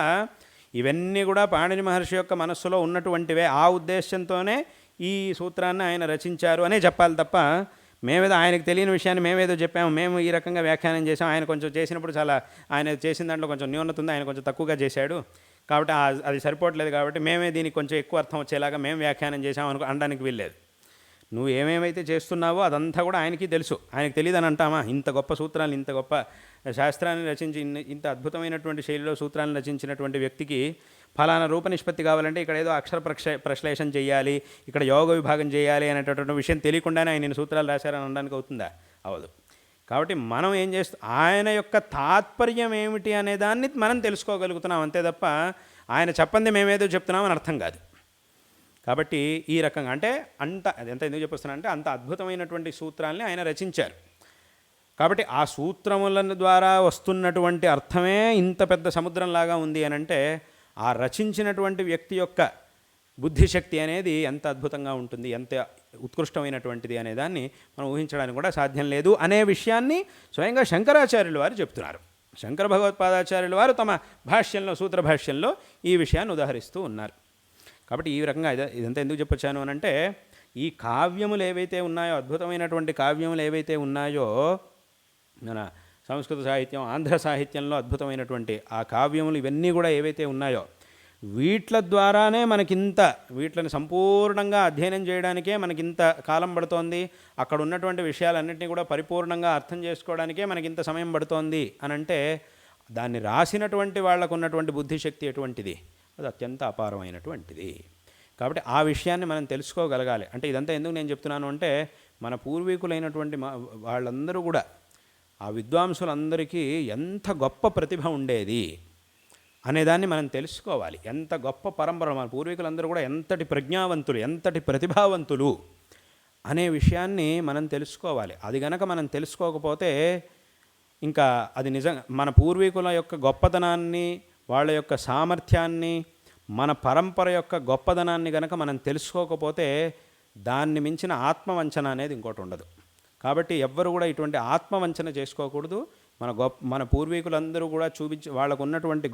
ఇవన్నీ కూడా పాణిని మహర్షి యొక్క మనస్సులో ఉన్నటువంటివే. ఆ ఉద్దేశంతోనే ఈ సూత్రాన్ని ఆయన రచించారు అనే చెప్పాలి తప్ప మేమేదో ఆయనకు తెలియని విషయాన్ని మేమేదో చెప్పాము, మేము ఈ రకంగా వ్యాఖ్యానం చేసాం, ఆయన కొంచెం చేసినప్పుడు ఆయన చేసిన దాంట్లో కొంచెం న్యూనత ఉంది, ఆయన కొంచెం తక్కువగా చేశాడు కాబట్టి అది సరిపోవట్లేదు కాబట్టి మేమే దీనికి కొంచెం ఎక్కువ అర్థం వచ్చేలాగా మేము వ్యాఖ్యానం చేసాం అనడానికి వీల్లేదు. నువ్వు ఏమేమైతే చేస్తున్నావో అదంతా కూడా ఆయనకి తెలుసు. ఆయనకు తెలియదని అంటామా? ఇంత గొప్ప సూత్రాలు, ఇంత గొప్ప శాస్త్రాన్ని రచించి, ఇంత అద్భుతమైనటువంటి శైలిలో సూత్రాలను రచించినటువంటి వ్యక్తికి ఫలానా రూప నిష్పత్తి కావాలంటే ఇక్కడ ఏదో అక్షర ప్రశ్లేషణ చేయాలి, ఇక్కడ యోగ విభాగం చేయాలి అనేటటువంటి విషయం తెలియకుండానే ఆయన సూత్రాలు రాశారని అనడానికి అవుతుందా? అవదు. కాబట్టి మనం ఏం చేస్తాం, ఆయన యొక్క తాత్పర్యం ఏమిటి అనే దాన్ని మనం తెలుసుకోగలుగుతున్నాం అంతే తప్ప ఆయన చెప్పంది మేమేదో చెప్తున్నామని అర్థం కాదు. కాబట్టి ఈ రకంగా అంటే ఎంత ఎందుకు చెప్పొస్తున్నా అంటే అంత అద్భుతమైనటువంటి సూత్రాల్ని ఆయన రచించారు. కాబట్టి ఆ సూత్రముల ద్వారా వస్తున్నటువంటి అర్థమే ఇంత పెద్ద సముద్రంలాగా ఉంది అని అంటే ఆ రచించినటువంటి వ్యక్తి యొక్క బుద్ధిశక్తి అనేది ఎంత అద్భుతంగా ఉంటుంది, ఎంత ఉత్కృష్టమైనటువంటిది అనే దాన్ని మనం ఊహించడానికి కూడా సాధ్యం లేదు అనే విషయాన్ని స్వయంగా శంకరాచార్యుల వారు చెప్తున్నారు. శంకర భగవత్పాదాచార్యుల వారు తమ భాష్యంలో, సూత్ర భాష్యంలో ఈ విషయాన్ని ఉదాహరిస్తూ ఉన్నారు. కాబట్టి ఈ రకంగా ఇదంతా ఎందుకు చెప్పొచ్చాను అని అంటే ఈ కావ్యములు ఏవైతే ఉన్నాయో, అద్భుతమైనటువంటి కావ్యములు ఏవైతే ఉన్నాయో, మన సంస్కృత సాహిత్యం, ఆంధ్ర సాహిత్యంలో అద్భుతమైనటువంటి ఆ కావ్యములు ఇవన్నీ కూడా ఏవైతే ఉన్నాయో వీట్ల ద్వారానే వీటిని సంపూర్ణంగా అధ్యయనం చేయడానికే మనకింత కాలం పడుతోంది. అక్కడ ఉన్నటువంటి విషయాలన్నింటినీ కూడా పరిపూర్ణంగా అర్థం చేసుకోవడానికే మనకింత సమయం పడుతోంది అని అంటే దాన్ని రాసినటువంటి వాళ్ళకు ఉన్నటువంటి బుద్ధిశక్తి ఎటువంటిది, అది అత్యంత అపారమైనటువంటిది. కాబట్టి ఆ విషయాన్ని మనం తెలుసుకోగలగాలి. అంటే ఇదంతా ఎందుకు నేను చెప్తున్నాను అంటే మన పూర్వీకులైనటువంటి వాళ్ళందరూ కూడా, ఆ విద్వాంసులందరికీ ఎంత గొప్ప ప్రతిభ ఉండేది అనేదాన్ని మనం తెలుసుకోవాలి. ఎంత గొప్ప పరంపర, మన పూర్వీకులందరూ కూడా ఎంతటి ప్రజ్ఞావంతులు, ఎంతటి ప్రతిభావంతులు అనే విషయాన్ని మనం తెలుసుకోవాలి. అది గనక మనం తెలుసుకోకపోతే ఇంకా అది నిజంగా మన పూర్వీకుల యొక్క గొప్పతనాన్ని, వాళ్ళ యొక్క సామర్థ్యాన్ని, మన పరంపర యొక్క గొప్పదనాన్ని గనక మనం తెలుసుకోకపోతే దాన్ని మించిన ఆత్మవంచన అనేది ఇంకోటి ఉండదు. కాబట్టి ఎవ్వరు కూడా ఇటువంటి ఆత్మవంచన చేసుకోకూడదు. మన పూర్వీకులందరూ కూడా వాళ్ళకు ఉన్నటువంటి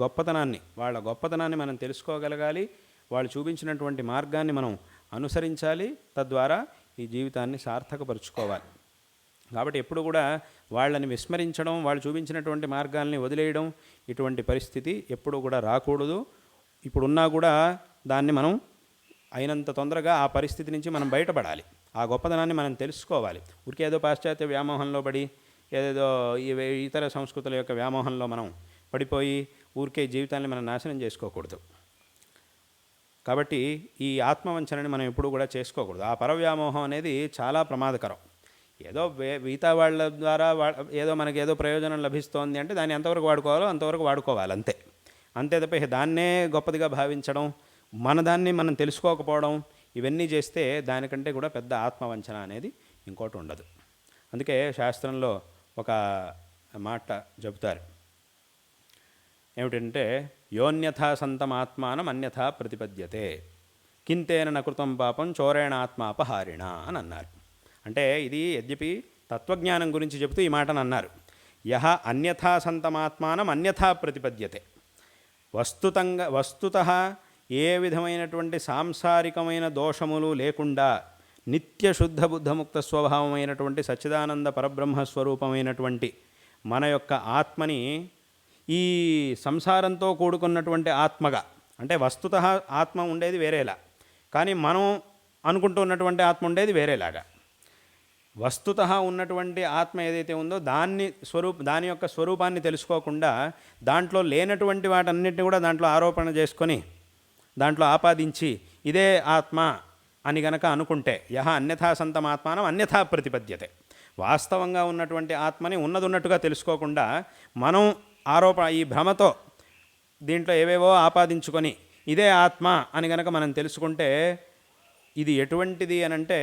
వాళ్ళ గొప్పతనాన్ని మనం తెలుసుకోగలగాలి. వాళ్ళు చూపించినటువంటి మార్గాన్ని మనం అనుసరించాలి. తద్వారా ఈ జీవితాన్ని సార్థకపరుచుకోవాలి. కాబట్టి ఎప్పుడు కూడా వాళ్ళని విస్మరించడం, వాళ్ళు చూపించినటువంటి మార్గాల్ని వదిలేయడం, ఇటువంటి పరిస్థితి ఎప్పుడూ కూడా రాకూడదు. ఇప్పుడున్నా కూడా దాన్ని మనం అయినంత తొందరగా ఆ పరిస్థితి నుంచి మనం బయటపడాలి. ఆ గొప్పదనాన్ని మనం తెలుసుకోవాలి. ఊరికే ఏదో పాశ్చాత్య వ్యామోహంలో పడి, ఏదేదో ఇతర సంస్కృతుల యొక్క వ్యామోహంలో మనం పడిపోయి ఊరికే జీవితాన్ని మనం నాశనం చేసుకోకూడదు. కాబట్టి ఈ ఆత్మవంచనని మనం ఎప్పుడూ కూడా చేసుకోకూడదు. ఆ పరవ్యామోహం అనేది చాలా ప్రమాదకరం. ఏదో మిగతా వాళ్ళ ద్వారా ఏదో మనకి ఏదో ప్రయోజనం లభిస్తోంది అంటే దాన్ని ఎంతవరకు వాడుకోవాలో అంతవరకు వాడుకోవాలి, అంతే తప్ప దాన్నే గొప్పదిగా భావించడం, దాన్ని మనం తెలుసుకోకపోవడం, ఇవన్నీ చేస్తే దానికంటే కూడా పెద్ద ఆత్మవంచన అనేది ఇంకోటి ఉండదు. అందుకే శాస్త్రంలో ఒక మాట చెబుతారు, ఏమిటంటే యోన్యథా సంతమాత్మానం అన్యథా ప్రతిపద్యతే కింతేన నకృతం పాపం చోరేణ ఆత్మాపహారిణ అని అన్నారు. అంటే ఇది యద్యపి తత్వజ్ఞానం గురించి చెబుతూ ఈ మాటను అన్నారు. యహ అన్యథా సంతమాత్మానం అన్యథా ప్రతిపద్యతే, వస్తుతః ఏ విధమైనటువంటి సాంసారికమైన దోషములు లేకుండా నిత్య శుద్ధ బుద్ధముక్త స్వభావమైనటువంటి సచ్చిదానంద పరబ్రహ్మస్వరూపమైనటువంటి మన యొక్క ఆత్మని ఈ సంసారంతో కూడుకున్నటువంటి ఆత్మగా, అంటే వస్తుతః ఆత్మ ఉండేది వేరేలా, కానీ మనం అనుకుంటూ ఉన్నటువంటి ఆత్మ ఉండేది వేరేలాగా. వస్తుతః ఉన్నటువంటి ఆత్మ ఏదైతే ఉందో దాని యొక్క స్వరూపాన్ని తెలుసుకోకుండా దాంట్లో లేనటువంటి వాటన్నిటిని కూడా దాంట్లో ఆరోపణ చేసుకొని దాంట్లో ఆపాదించి ఇదే ఆత్మ అని గనక అనుకుంటే యహ అన్యథా సంతమాత్మానం అన్యథా ప్రతిపద్యతే, వాస్తవంగా ఉన్నటువంటి ఆత్మని ఉన్నట్టుగా తెలుసుకోకుండా మనం ఈ భ్రమతో దీంట్లో ఏవేవో ఆపాదించుకొని ఇదే ఆత్మ అని గనక మనం తెలుసుకుంటే ఇది ఎటువంటిది అనంటే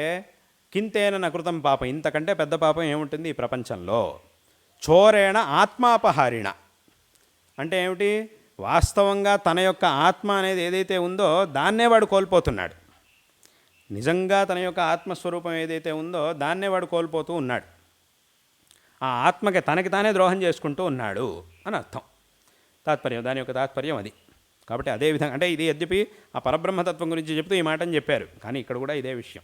కింతేన నకృతం పాపం, ఇంతకంటే పెద్ద పాపం ఏముంటుంది ఈ ప్రపంచంలో. చోరేణ ఆత్మాపహారిణ అంటే ఏమిటి, వాస్తవంగా తన యొక్క ఆత్మ అనేది ఏదైతే ఉందో దాన్నే వాడు కోల్పోతున్నాడు. నిజంగా తన యొక్క ఆత్మస్వరూపం ఏదైతే ఉందో దాన్నే వాడు కోల్పోతూ ఉన్నాడు. ఆ ఆత్మకి తనకి తానే ద్రోహం చేసుకుంటూ ఉన్నాడు అని అర్థం. దాని యొక్క తాత్పర్యం అది. కాబట్టి అదేవిధంగా అంటే ఇది యద్యపి ఆ పరబ్రహ్మతత్వం గురించి చెప్తూ ఈ మాటని చెప్పారు, కానీ ఇక్కడ కూడా ఇదే విషయం.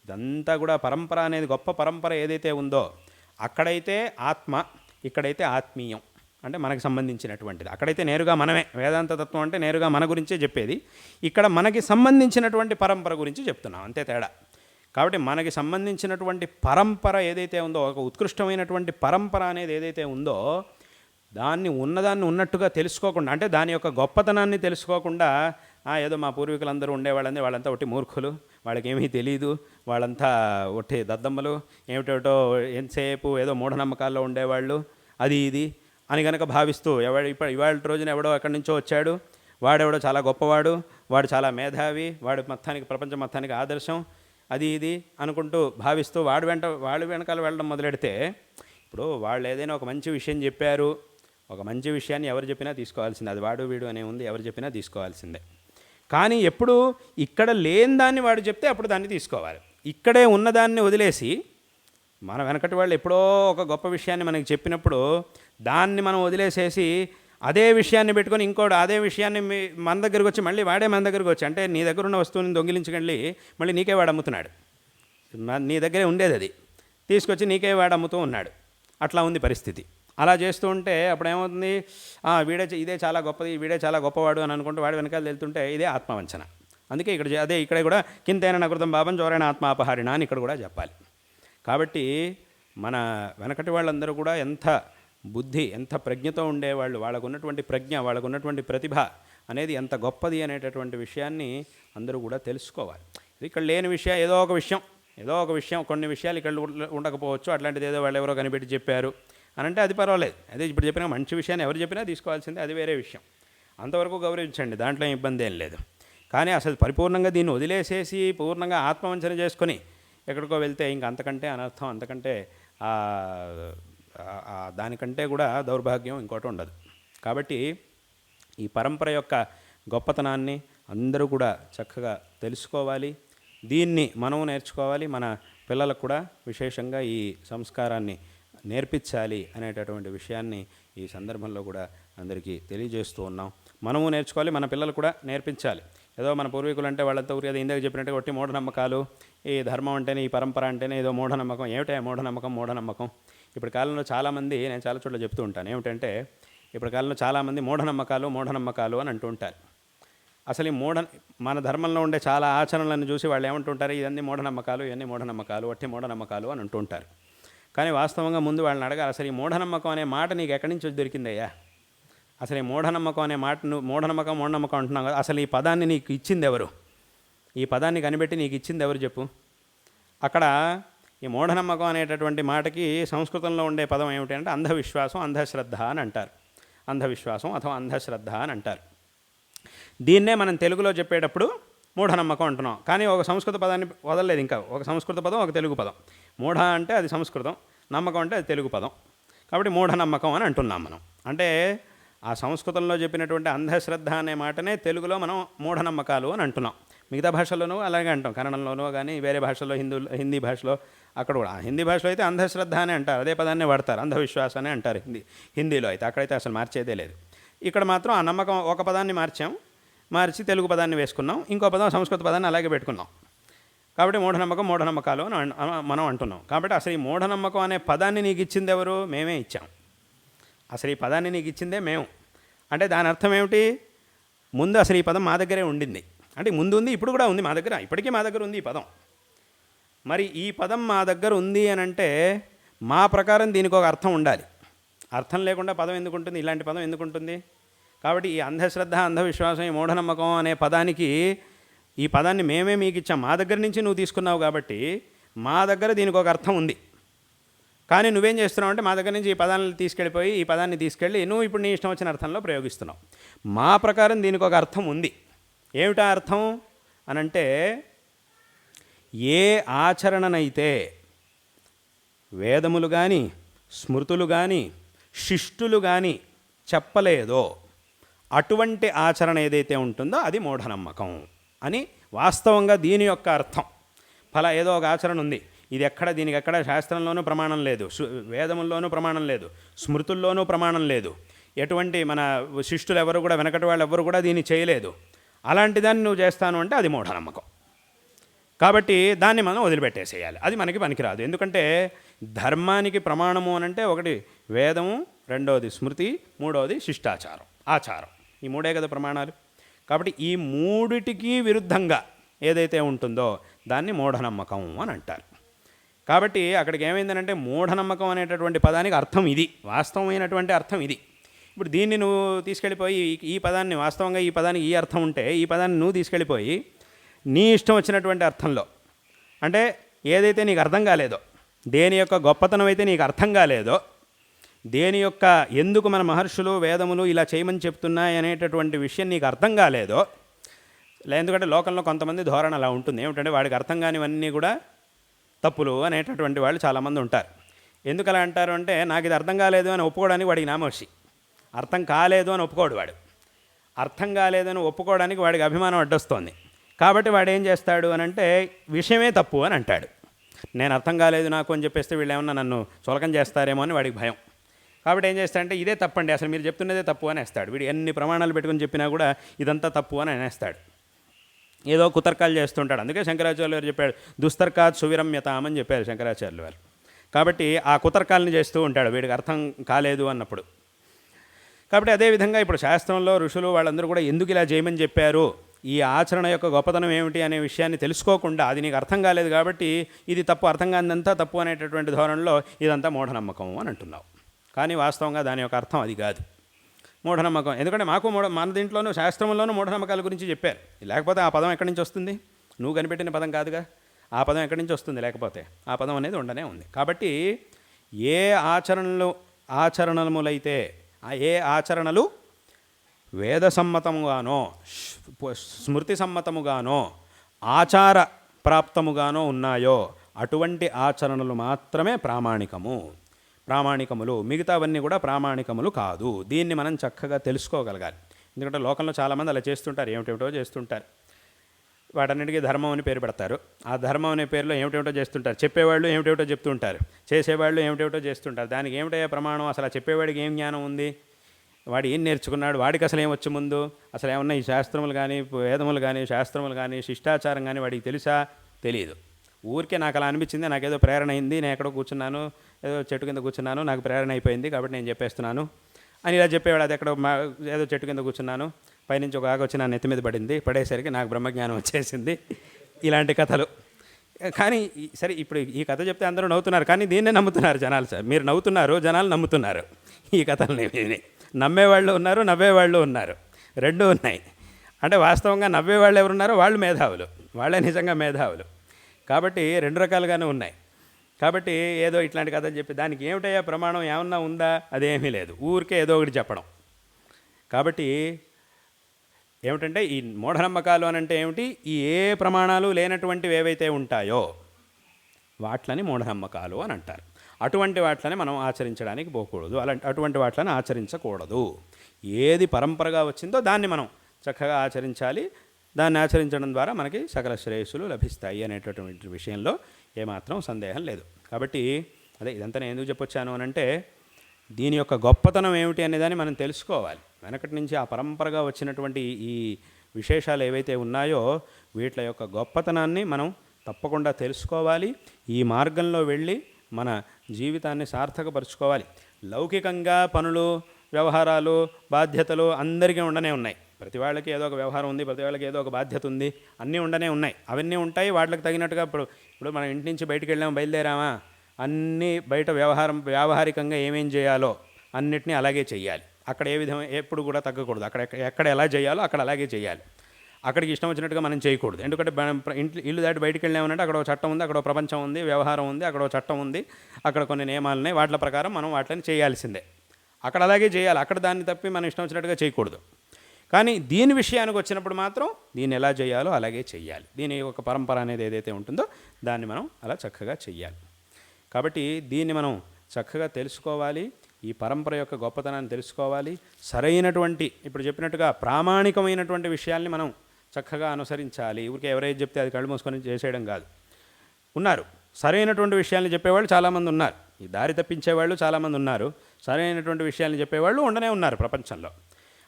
ఇదంతా కూడా పరంపర అనేది గొప్ప పరంపర ఏదైతే ఉందో అక్కడైతే ఆత్మ, ఇక్కడైతే ఆత్మీయం, అంటే మనకు సంబంధించినటువంటిది. అక్కడైతే నేరుగా మనమే, వేదాంత తత్వం అంటే నేరుగా మన గురించే చెప్పేది, ఇక్కడ మనకి సంబంధించినటువంటి పరంపర గురించి చెప్తున్నాం, అంతే తేడా. కాబట్టి మనకి సంబంధించినటువంటి పరంపర ఏదైతే ఉందో, ఒక ఉత్కృష్టమైనటువంటి పరంపర అనేది ఏదైతే ఉందో దాన్ని ఉన్నట్టుగా తెలుసుకోకుండా, అంటే దాని యొక్క గొప్పతనాన్ని తెలుసుకోకుండా ఏదో మా పూర్వీకులందరూ ఉండేవాళ్ళంది, వాళ్ళంతా ఒకటి మూర్ఖులు, వాళ్ళకేమీ తెలియదు, వాళ్ళంతా ఒట్టే దద్దమ్మలు, ఏమిటేటో ఎంతసేపు ఏదో మూఢనమ్మకాల్లో ఉండేవాళ్ళు, అది ఇది అని కనుక భావిస్తూ ఇవాళ రోజున ఎవడో ఎక్కడి నుంచో వచ్చాడు, వాడెవడో చాలా గొప్పవాడు, వాడు చాలా మేధావి, వాడు మొత్తానికి ప్రపంచం మొత్తానికి ఆదర్శం, అది ఇది అనుకుంటూ భావిస్తూ వాళ్ళు వెనకాల వెళ్ళడం మొదలెడితే, ఇప్పుడు వాళ్ళు ఏదైనా ఒక మంచి విషయం చెప్పారు, ఒక మంచి విషయాన్ని ఎవరు చెప్పినా తీసుకోవాల్సిందే, అది వాడు వీడు అనే ఉంది, ఎవరు చెప్పినా తీసుకోవాల్సిందే. కానీ ఎప్పుడు ఇక్కడ లేని దాన్ని వాడు చెప్తే అప్పుడు దాన్ని తీసుకోవాలి. ఇక్కడే ఉన్నదాన్ని వదిలేసి, మన వెనకటి వాళ్ళు ఎప్పుడో ఒక గొప్ప విషయాన్ని మనకి చెప్పినప్పుడు దాన్ని మనం వదిలేసేసి అదే విషయాన్ని పెట్టుకొని ఇంకోటి అదే విషయాన్ని మన దగ్గరికి వచ్చి మళ్ళీ వాడే మన దగ్గరికి వచ్చి, అంటే నీ దగ్గర ఉన్న వస్తువుని దొంగిలించగలి మళ్ళీ నీకే వాడు అమ్ముతున్నాడు. నీ దగ్గరే ఉండేది అది తీసుకొచ్చి నీకే వాడు అమ్ముతూ ఉన్నాడు. అట్లా ఉంది పరిస్థితి. అలా చేస్తూ ఉంటే అప్పుడు ఏమవుతుంది, ఇదే చాలా గొప్పది, వీడే చాలా గొప్పవాడు అని అనుకుంటూ వాడు వెనకాల వెళ్తుంటే ఇదే ఆత్మవంచన. అందుకే ఇక్కడ కూడా కింతైన నకృతం పాపం చోరైన ఆత్మాపహారిణ అని ఇక్కడ కూడా చెప్పాలి. కాబట్టి మన వెనకటి వాళ్ళందరూ కూడా ఎంత బుద్ధి, ఎంత ప్రజ్ఞతో ఉండేవాళ్ళు, వాళ్ళకున్నటువంటి ప్రజ్ఞ, వాళ్ళకున్నటువంటి ప్రతిభ అనేది ఎంత గొప్పది అనేటటువంటి విషయాన్ని అందరూ కూడా తెలుసుకోవాలి. ఇక్కడ లేని విషయం ఏదో ఒక విషయం కొన్ని విషయాలు ఇక్కడ ఉండకపోవచ్చు, అట్లాంటిది ఏదో వాళ్ళు ఎవరో కనిపెట్టి చెప్పారు అని అంటే అది పర్వాలేదు. అదే ఇప్పుడు చెప్పిన మంచి విషయాన్ని ఎవరు చెప్పినా తీసుకోవాల్సిందే, అది వేరే విషయం. అంతవరకు గౌరవించండి, దాంట్లో ఇబ్బంది ఏం లేదు. కానీ అసలు పరిపూర్ణంగా దీన్ని వదిలేసేసి పూర్ణంగా ఆత్మవంచన చేసుకొని ఎక్కడికో వెళ్తే ఇంక అంతకంటే అనర్థం, అంతకంటే దానికంటే కూడా దౌర్భాగ్యం ఇంకోటి ఉండదు. కాబట్టి ఈ పరంపర యొక్క గొప్పతనాన్ని అందరూ కూడా చక్కగా తెలుసుకోవాలి, దీన్ని మనము నేర్చుకోవాలి, మన పిల్లలకు కూడా విశేషంగా ఈ సంస్కారాన్ని నేర్పించాలి అనేటటువంటి విషయాన్ని ఈ సందర్భంలో కూడా అందరికీ తెలియజేస్తూ ఉన్నాం. మనము నేర్చుకోవాలి, మన పిల్లలు కూడా నేర్పించాలి. ఏదో మన పూర్వీకులు అంటే వాళ్ళంతా ఊరికే ఇందాక చెప్పినట్టుగా ఒట్టి మూఢనమ్మకాలు, ఈ ధర్మం అంటేనే, ఈ పరంపర అంటేనే ఏదో మూఢనమ్మకం. ఏమిటా మూఢనమ్మకం? ఇప్పుడు కాలంలో చాలామంది, నేను చాలా చోట్ల చెప్తూ ఉంటాను, ఏమిటంటే ఇప్పుడు కాలంలో చాలామంది మూఢనమ్మకాలు అని అంటూ ఉంటారు. అసలు మన ధర్మంలో ఉండే చాలా ఆచరణలను చూసి వాళ్ళు ఏమంటుంటారు, ఇవన్నీ మూఢనమ్మకాలు, ఒట్టి మూఢనమ్మకాలు అని అంటూ ఉంటారు. కానీ వాస్తవంగా ముందు వాళ్ళని అడగాలి, అసలు ఈ మూఢనమ్మకం అనే మాట నీకు ఎక్కడి నుంచి దొరికిందయ్యా? అసలు ఈ మూఢనమ్మకం అనే మాట నువ్వు మూఢనమ్మకం అంటున్నావు కదా, అసలు ఈ పదాన్ని నీకు ఇచ్చింది ఎవరు? ఈ పదాన్ని కనిపెట్టి నీకు ఇచ్చింది ఎవరు చెప్పు? అక్కడ ఈ మూఢనమ్మకం అనేటటువంటి మాటకి సంస్కృతంలో ఉండే పదం ఏమిటంటే అంధవిశ్వాసం, అంధశ్రద్ధ అని అంటారు. అంధవిశ్వాసం అథవా అంధశ్రద్ధ అని అంటారు. దీన్నే మనం తెలుగులో చెప్పేటప్పుడు మూఢనమ్మకం అంటున్నాం. కానీ ఒక సంస్కృత పదాన్ని వదలలేదు, ఇంకా ఒక సంస్కృత పదం, ఒక తెలుగు పదం. మూఢ అంటే అది సంస్కృతం, నమ్మకం అంటే అది తెలుగు పదం. కాబట్టి మూఢనమ్మకం అని అంటున్నాం మనం. అంటే ఆ సంస్కృతంలో చెప్పినటువంటి అంధశ్రద్ధ అనే మాటనే తెలుగులో మనం మూఢనమ్మకాలు అని అంటున్నాం. మిగతా భాషల్లోనూ అలాగే అంటాం, కన్నడంలోనూ కానీ వేరే భాషల్లో, హిందీ భాషలో అక్కడ కూడా. హిందీ భాషలో అయితే అంధశ్రద్ధ అని అంటారు, అదే పదాన్ని వాడతారు, అంధవిశ్వాసాన్ని అంటారు హిందీలో అయితే. అక్కడైతే అసలు మార్చేదే లేదు. ఇక్కడ మాత్రం ఆ నమ్మకం ఒక పదాన్ని మార్చి తెలుగు పదాన్ని వేసుకున్నాం, ఇంకో పదం సంస్కృత పదాన్ని అలాగే పెట్టుకున్నాం. కాబట్టి మూఢనమ్మకాలు అని మనం అంటున్నాం. కాబట్టి అసలు ఈ మూఢనమ్మకం అనే పదాన్ని నీకు ఇచ్చింది ఎవరు? మేమే ఇచ్చాం. అసలు ఈ పదాన్ని నీకు ఇచ్చిందే మేము. అంటే దాని అర్థం ఏమిటి? ముందు అసలు ఈ పదం మా దగ్గరే ఉండింది, అంటే ముందు ఉంది, ఇప్పుడు కూడా ఉంది మా దగ్గర, ఇప్పటికీ మా దగ్గర ఉంది ఈ పదం. మరి ఈ పదం మా దగ్గర ఉంది అని అంటే మా ప్రకారం దీనికి ఒక అర్థం ఉండాలి. అర్థం లేకుండా పదం ఎందుకు ఉంటుంది? ఇలాంటి పదం ఎందుకు ఉంటుంది? కాబట్టి ఈ అంధశ్రద్ధ, అంధవిశ్వాసం, ఈ మూఢనమ్మకం అనే పదానికి ఈ పదాన్ని మేమే మీకు ఇచ్చాం, మా దగ్గర నుంచి నువ్వు తీసుకున్నావు కాబట్టి మా దగ్గర దీనికి ఒక అర్థం ఉంది. కానీ నువ్వేం చేస్తున్నావు అంటే మా దగ్గర నుంచి ఈ పదాన్ని తీసుకెళ్ళి నువ్వు ఇప్పుడు నీ ఇష్టం వచ్చిన అర్థంలో ప్రయోగిస్తున్నావు. మా ప్రకారం దీనికి ఒక అర్థం ఉంది. ఏమిటా అర్థం అనంటే, ఏ ఆచరణనైతే వేదములు కానీ, స్మృతులు కానీ, శిష్టులు కానీ చెప్పలేదో అటువంటి ఆచరణ ఏదైతే ఉంటుందో అది మూఢనమ్మకం అని వాస్తవంగా దీని యొక్క అర్థం. ఏదో ఒక ఆచరణ ఉంది, దీనికి ఎక్కడ శాస్త్రంలోనూ ప్రమాణం లేదు, వేదముల్లోనూ ప్రమాణం లేదు, స్మృతుల్లోనూ ప్రమాణం లేదు, ఎటువంటి మన శిష్టులు ఎవరు కూడా, వెనకటి వాళ్ళు ఎవరు కూడా దీన్ని చేయలేదు, అలాంటి దాన్ని నువ్వు చేస్తాను అంటే అది మూఢనమ్మకం. కాబట్టి దాన్ని మనం వదిలిపెట్టేసేయాలి, అది మనకి పనికిరాదు. ఎందుకంటే ధర్మానికి ప్రమాణము అనంటే ఒకటి వేదము, రెండవది స్మృతి, మూడవది ఆచారం. ఈ మూడే కదా ప్రమాణాలు. కాబట్టి ఈ మూడిటికి విరుద్ధంగా ఏదైతే ఉంటుందో దాన్ని మూఢనమ్మకం అని అంటారు. కాబట్టి అక్కడికి ఏమైందనంటే మూఢనమ్మకం అనేటటువంటి పదానికి అర్థం ఇది, వాస్తవమైనటువంటి అర్థం ఇది. ఇప్పుడు దీన్ని నువ్వు తీసుకెళ్ళిపోయి ఈ పదాన్ని, వాస్తవంగా ఈ పదానికి ఈ అర్థం ఉంటే ఈ పదాన్ని నువ్వు తీసుకెళ్ళిపోయి నీ ఇష్టం వచ్చినటువంటి అర్థంలో, అంటే ఏదైతే నీకు అర్థం కాలేదో, దేని యొక్క గొప్పతనం అయితే నీకు అర్థం కాలేదో, దేని యొక్క ఎందుకు మన మహర్షులు వేదములు ఇలా చేయమని చెప్తున్నాయి అనేటటువంటి విషయం నీకు అర్థం కాలేదో, ఎందుకంటే లోకంలో కొంతమంది ధోరణ అలా ఉంటుంది, ఏమిటంటే వాడికి అర్థం కానివన్నీ కూడా తప్పులు అనేటటువంటి వాళ్ళు చాలామంది ఉంటారు. ఎందుకు అలా అంటారు అంటే, నాకు ఇది అర్థం కాలేదు అని ఒప్పుకోవడానికి వాడికి నామోషి, అర్థం కాలేదు అని ఒప్పుకోడు వాడు. అర్థం కాలేదని ఒప్పుకోవడానికి వాడికి అభిమానం అడ్డొస్తోంది. కాబట్టి వాడు ఏం చేస్తాడు అని అంటే, విషయమే తప్పు అని అంటాడు. నేను అర్థం కాలేదు నాకు అని చెప్పేస్తే వీళ్ళు ఏమన్నా నన్ను చులకం చేస్తారేమో అని వాడికి భయం. కాబట్టి ఏం చేస్తాడంటే, ఇదే తప్పండి, అసలు మీరు చెప్తున్నదే తప్పు అని వేస్తాడు. వీడు ఎన్ని ప్రమాణాలు పెట్టుకుని చెప్పినా కూడా ఇదంతా తప్పు అని అనేస్తాడు. ఏదో కుతర్కాలు చేస్తుంటాడు. అందుకే శంకరాచార్యులు వారు చెప్పాడు, దుస్తర్కాత్ సువిరమ్యతాం అని చెప్పారు శంకరాచార్యులు వారు. కాబట్టి ఆ కుతర్కాలని చేస్తూ ఉంటాడు వీడికి అర్థం కాలేదు అన్నప్పుడు. కాబట్టి అదేవిధంగా ఇప్పుడు శాస్త్రంలో ఋషులు వాళ్ళందరూ కూడా ఎందుకు ఇలా చేయమని చెప్పారు, ఈ ఆచరణ యొక్క గొప్పతనం ఏమిటి అనే విషయాన్ని తెలుసుకోకుండా, అది నీకు అర్థం కాలేదు కాబట్టి ఇది తప్పు, అర్థం కానిదంతా తప్పు అనేటటువంటి ధోరణిలో ఇదంతా మూఢనమ్మకం అని అంటున్నావు. కానీ వాస్తవంగా దాని యొక్క అర్థం అది కాదు, మూఢనమ్మకం. ఎందుకంటే మాకు మన దీంట్లోనూ శాస్త్రంలోనూ మూఢనమ్మకాల గురించి చెప్పారు. లేకపోతే ఆ పదం ఎక్కడి నుంచి వస్తుంది? నువ్వు కనిపెట్టిన పదం కాదుగా, ఆ పదం ఎక్కడి నుంచి వస్తుంది? లేకపోతే ఆ పదం అనేది ఉండనే ఉంది. కాబట్టి ఏ ఆచరణములైతే ఏ ఆచరణలు వేదసమ్మతముగానో స్మృతి సమ్మతముగానో ఆచార ప్రాప్తముగానో ఉన్నాయో అటువంటి ఆచరణలు మాత్రమే ప్రామాణికములు. మిగతావన్నీ కూడా ప్రామాణికములు కాదు. దీన్ని మనం చక్కగా తెలుసుకోగలగాలి. ఎందుకంటే లోకంలో చాలామంది అలా చేస్తుంటారు, ఏమిటేమిటో చేస్తుంటారు. వాటన్నిటికీ ధర్మం అని పేరు పెడతారు. ఆ ధర్మం అనే పేరులో ఏమిటేమిటో చేస్తుంటారు. చెప్పేవాళ్ళు ఏమిటేమిటో చెప్తుంటారు, చేసేవాళ్ళు ఏమిటేమిటో చేస్తుంటారు. దానికి ఏమిటయ్యా ప్రమాణం? అసలు ఆ చెప్పేవాడికి ఏం జ్ఞానం ఉంది? వాడు ఏం నేర్చుకున్నాడు? వాడికి అసలు ఏం వచ్చి ముందు? అసలు ఏమన్నా ఈ శాస్త్రములు కానీ వేదములు కానీ శాస్త్రములు కానీ శిష్టాచారం కానీ వాడికి తెలుసా? తెలియదు. ఊరికే నాకు అలా అనిపించింది, నాకేదో ప్రేరణ అయింది, నేను ఎక్కడో కూర్చున్నాను, ఏదో చెట్టు కింద కూర్చున్నాను, నాకు ప్రేరణ అయిపోయింది కాబట్టి నేను చెప్పేస్తున్నాను అని ఇలా చెప్పేవాడు. అది ఎక్కడో ఏదో చెట్టు కింద కూర్చున్నాను, పైనుంచి ఒక ఆకు వచ్చి నా నెత్తి మీద పడేసరికి నాకు బ్రహ్మజ్ఞానం వచ్చేసింది. ఇలాంటి కథలు. కానీ సరే, ఇప్పుడు ఈ కథ చెప్తే అందరూ నవ్వుతున్నారు, కానీ దీన్నే నమ్ముతున్నారు జనాలు. సార్ మీరు నవ్వుతున్నారు, జనాలు నమ్ముతున్నారు ఈ కథల్ని. నమ్మేవాళ్ళు ఉన్నారు, నవ్వేవాళ్ళు ఉన్నారు, రెండూ ఉన్నాయి. అంటే వాస్తవంగా నవ్వేవాళ్ళు ఎవరున్నారో వాళ్ళు మేధావులు, వాళ్ళే నిజంగా మేధావులు. కాబట్టి రెండు రకాలుగానే ఉన్నాయి. కాబట్టి ఏదో ఇట్లాంటి కథలు చెప్పి దానికి ఏమిటయ్యా ప్రమాణం ఏమన్నా ఉందా? అదేమీ లేదు, ఊరికే ఏదో ఒకటి చెప్పడం. కాబట్టి ఏమిటంటే ఈ మూఢనమ్మకాలు అని అంటే ఏమిటి? ఈ ఏ ప్రమాణాలు లేనటువంటివి ఏవైతే ఉంటాయో వాట్లని మూఢనమ్మకాలు అని అంటారు. అటువంటి వాట్లని మనం ఆచరించడానికి పోకూడదు, అటువంటి వాట్లని ఆచరించకూడదు. ఏది పరంపరగా వచ్చిందో దాన్ని మనం చక్కగా ఆచరించాలి. దాన్ని ఆచరించడం ద్వారా మనకి సకల శ్రేయస్సులు లభిస్తాయి అనేటటువంటి విషయంలో ఏమాత్రం సందేహం లేదు. కాబట్టి అదే ఇదంతా నేను ఎందుకు చెప్పొచ్చాను అని అంటే, దీని యొక్క గొప్పతనం ఏమిటి అనేదాన్ని మనం తెలుసుకోవాలి. వెనకటి నుంచి ఆ పరంపరగా వచ్చినటువంటి ఈ విశేషాలు ఏవైతే ఉన్నాయో వీటి యొక్క గొప్పతనాన్ని మనం తప్పకుండా తెలుసుకోవాలి. ఈ మార్గంలో వెళ్ళి మన జీవితాన్ని సార్థకపరుచుకోవాలి. లౌకికంగా పనులు, వ్యవహారాలు, బాధ్యతలు అందరికీ ఉండనే ఉన్నాయి. ప్రతి వాళ్ళకి ఏదో ఒక వ్యవహారం ఉంది, ప్రతి వాళ్ళకి ఏదో ఒక బాధ్యత ఉంది, అన్నీ ఉండనే ఉన్నాయి. అవన్నీ ఉంటాయి. వాటికి తగినట్టుగా ఇప్పుడు మనం ఇంటి నుంచి బయటికి వెళ్ళాము, బయలుదేరామా, అన్నీ బయట వ్యావహారికంగా ఏమేం చేయాలో అన్నిటినీ అలాగే చేయాలి. అక్కడ ఏ విధంగా ఎప్పుడు కూడా తగ్గకూడదు. ఎక్కడ ఎలా చేయాలో అక్కడ అలాగే చేయాలి. అక్కడికి ఇష్టం వచ్చినట్టుగా మనం చేయకూడదు. ఎందుకంటే ఇల్లు దాటి బయటికి వెళ్ళామనంటే అక్కడ ఒక చట్టం ఉంది, అక్కడ ఒక ప్రపంచం ఉంది, వ్యవహారం ఉంది, అక్కడ ఒక చట్టం ఉంది, అక్కడ కొన్ని నియమాలు ఉన్నాయి. వాటి ప్రకారం మనం వాటిని చేయాల్సిందే. అక్కడ అలాగే చేయాలి. అక్కడ దాన్ని తప్పి మనం ఇష్టం వచ్చినట్టుగా చేయకూడదు. కానీ దీని విషయానికి వచ్చినప్పుడు మాత్రం దీన్ని ఎలా చేయాలో అలాగే చెయ్యాలి. దీని ఒక పరంపర అనేది ఏదైతే ఉంటుందో దాన్ని మనం అలా చక్కగా చెయ్యాలి. కాబట్టి దీన్ని మనం చక్కగా తెలుసుకోవాలి. ఈ పరంపర యొక్క గొప్పతనాన్ని తెలుసుకోవాలి. సరైనటువంటి ఇప్పుడు చెప్పినట్టుగా ప్రామాణికమైనటువంటి విషయాల్ని మనం చక్కగా అనుసరించాలి. ఊరికే ఎవరైతే చెప్తే అది కళ్ళు మూసుకొని చేసేయడం కాదు. ఉన్నారు సరైనటువంటి విషయాల్ని చెప్పేవాళ్ళు చాలామంది ఉన్నారు. ఈ దారి తప్పించేవాళ్ళు చాలామంది ఉన్నారు. సరైనటువంటి విషయాల్ని చెప్పేవాళ్ళు ఉండనే ఉన్నారు ప్రపంచంలో.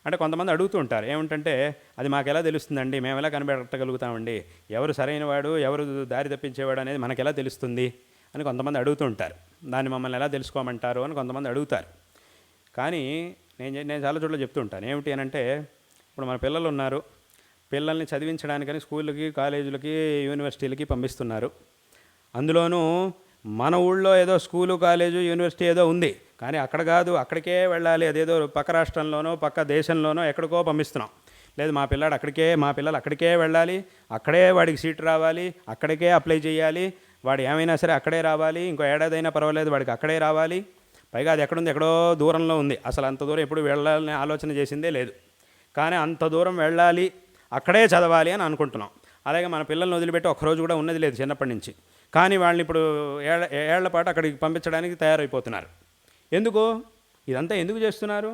అంటే కొంతమంది అడుగుతూ ఉంటారు, ఏమిటంటే అది మాకు ఎలా తెలుస్తుందండి, మేము ఎలా కనిపెట్టగలుగుతామండి, ఎవరు సరైనవాడు ఎవరు దారి తప్పించేవాడు అనేది మనకు ఎలా తెలుస్తుంది అని కొంతమంది అడుగుతూ ఉంటారు. దాన్ని మమ్మల్ని ఎలా తెలుసుకోమంటారు అని కొంతమంది అడుగుతారు. కానీ నేను చాలా చోట్ల చెప్తూ ఉంటాను. ఏమిటి అని అంటే, ఇప్పుడు మన పిల్లలు ఉన్నారు, పిల్లల్ని చదివించడానికని స్కూళ్ళకి, కాలేజీలకి, యూనివర్సిటీలకి పంపిస్తున్నారు. అందులోనూ మన ఊళ్ళో ఏదో స్కూలు, కాలేజు, యూనివర్సిటీ ఏదో ఉంది, కానీ అక్కడ కాదు, అక్కడికే వెళ్ళాలి, అదేదో పక్క రాష్ట్రంలోనో పక్క దేశంలోనో ఎక్కడికో పంపిస్తున్నాం. లేదు మా పిల్లలు అక్కడికే వెళ్ళాలి, అక్కడే వాడికి సీటు రావాలి, అక్కడికే అప్లై చేయాలి, వాడు ఏమైనా సరే అక్కడే రావాలి, ఇంకో ఏడాదైనా పర్వాలేదు వాడికి అక్కడే రావాలి, పైగా అది ఎక్కడుంది, ఎక్కడో దూరంలో ఉంది, అసలు అంత దూరం ఎప్పుడు వెళ్ళాలని ఆలోచన చేసిందే లేదు, కానీ అంత దూరం వెళ్ళాలి, అక్కడే చదవాలి అని అనుకుంటున్నాం. అలాగే మన పిల్లల్ని వదిలిపెట్టి ఒక్కరోజు కూడా ఉన్నది లేదు చిన్నప్పటి నుంచి, కానీ వాళ్ళని ఇప్పుడు ఏళ్ల పాటు అక్కడికి పంపించడానికి తయారైపోతున్నారు. ఎందుకు ఇదంతా ఎందుకు చేస్తున్నారు?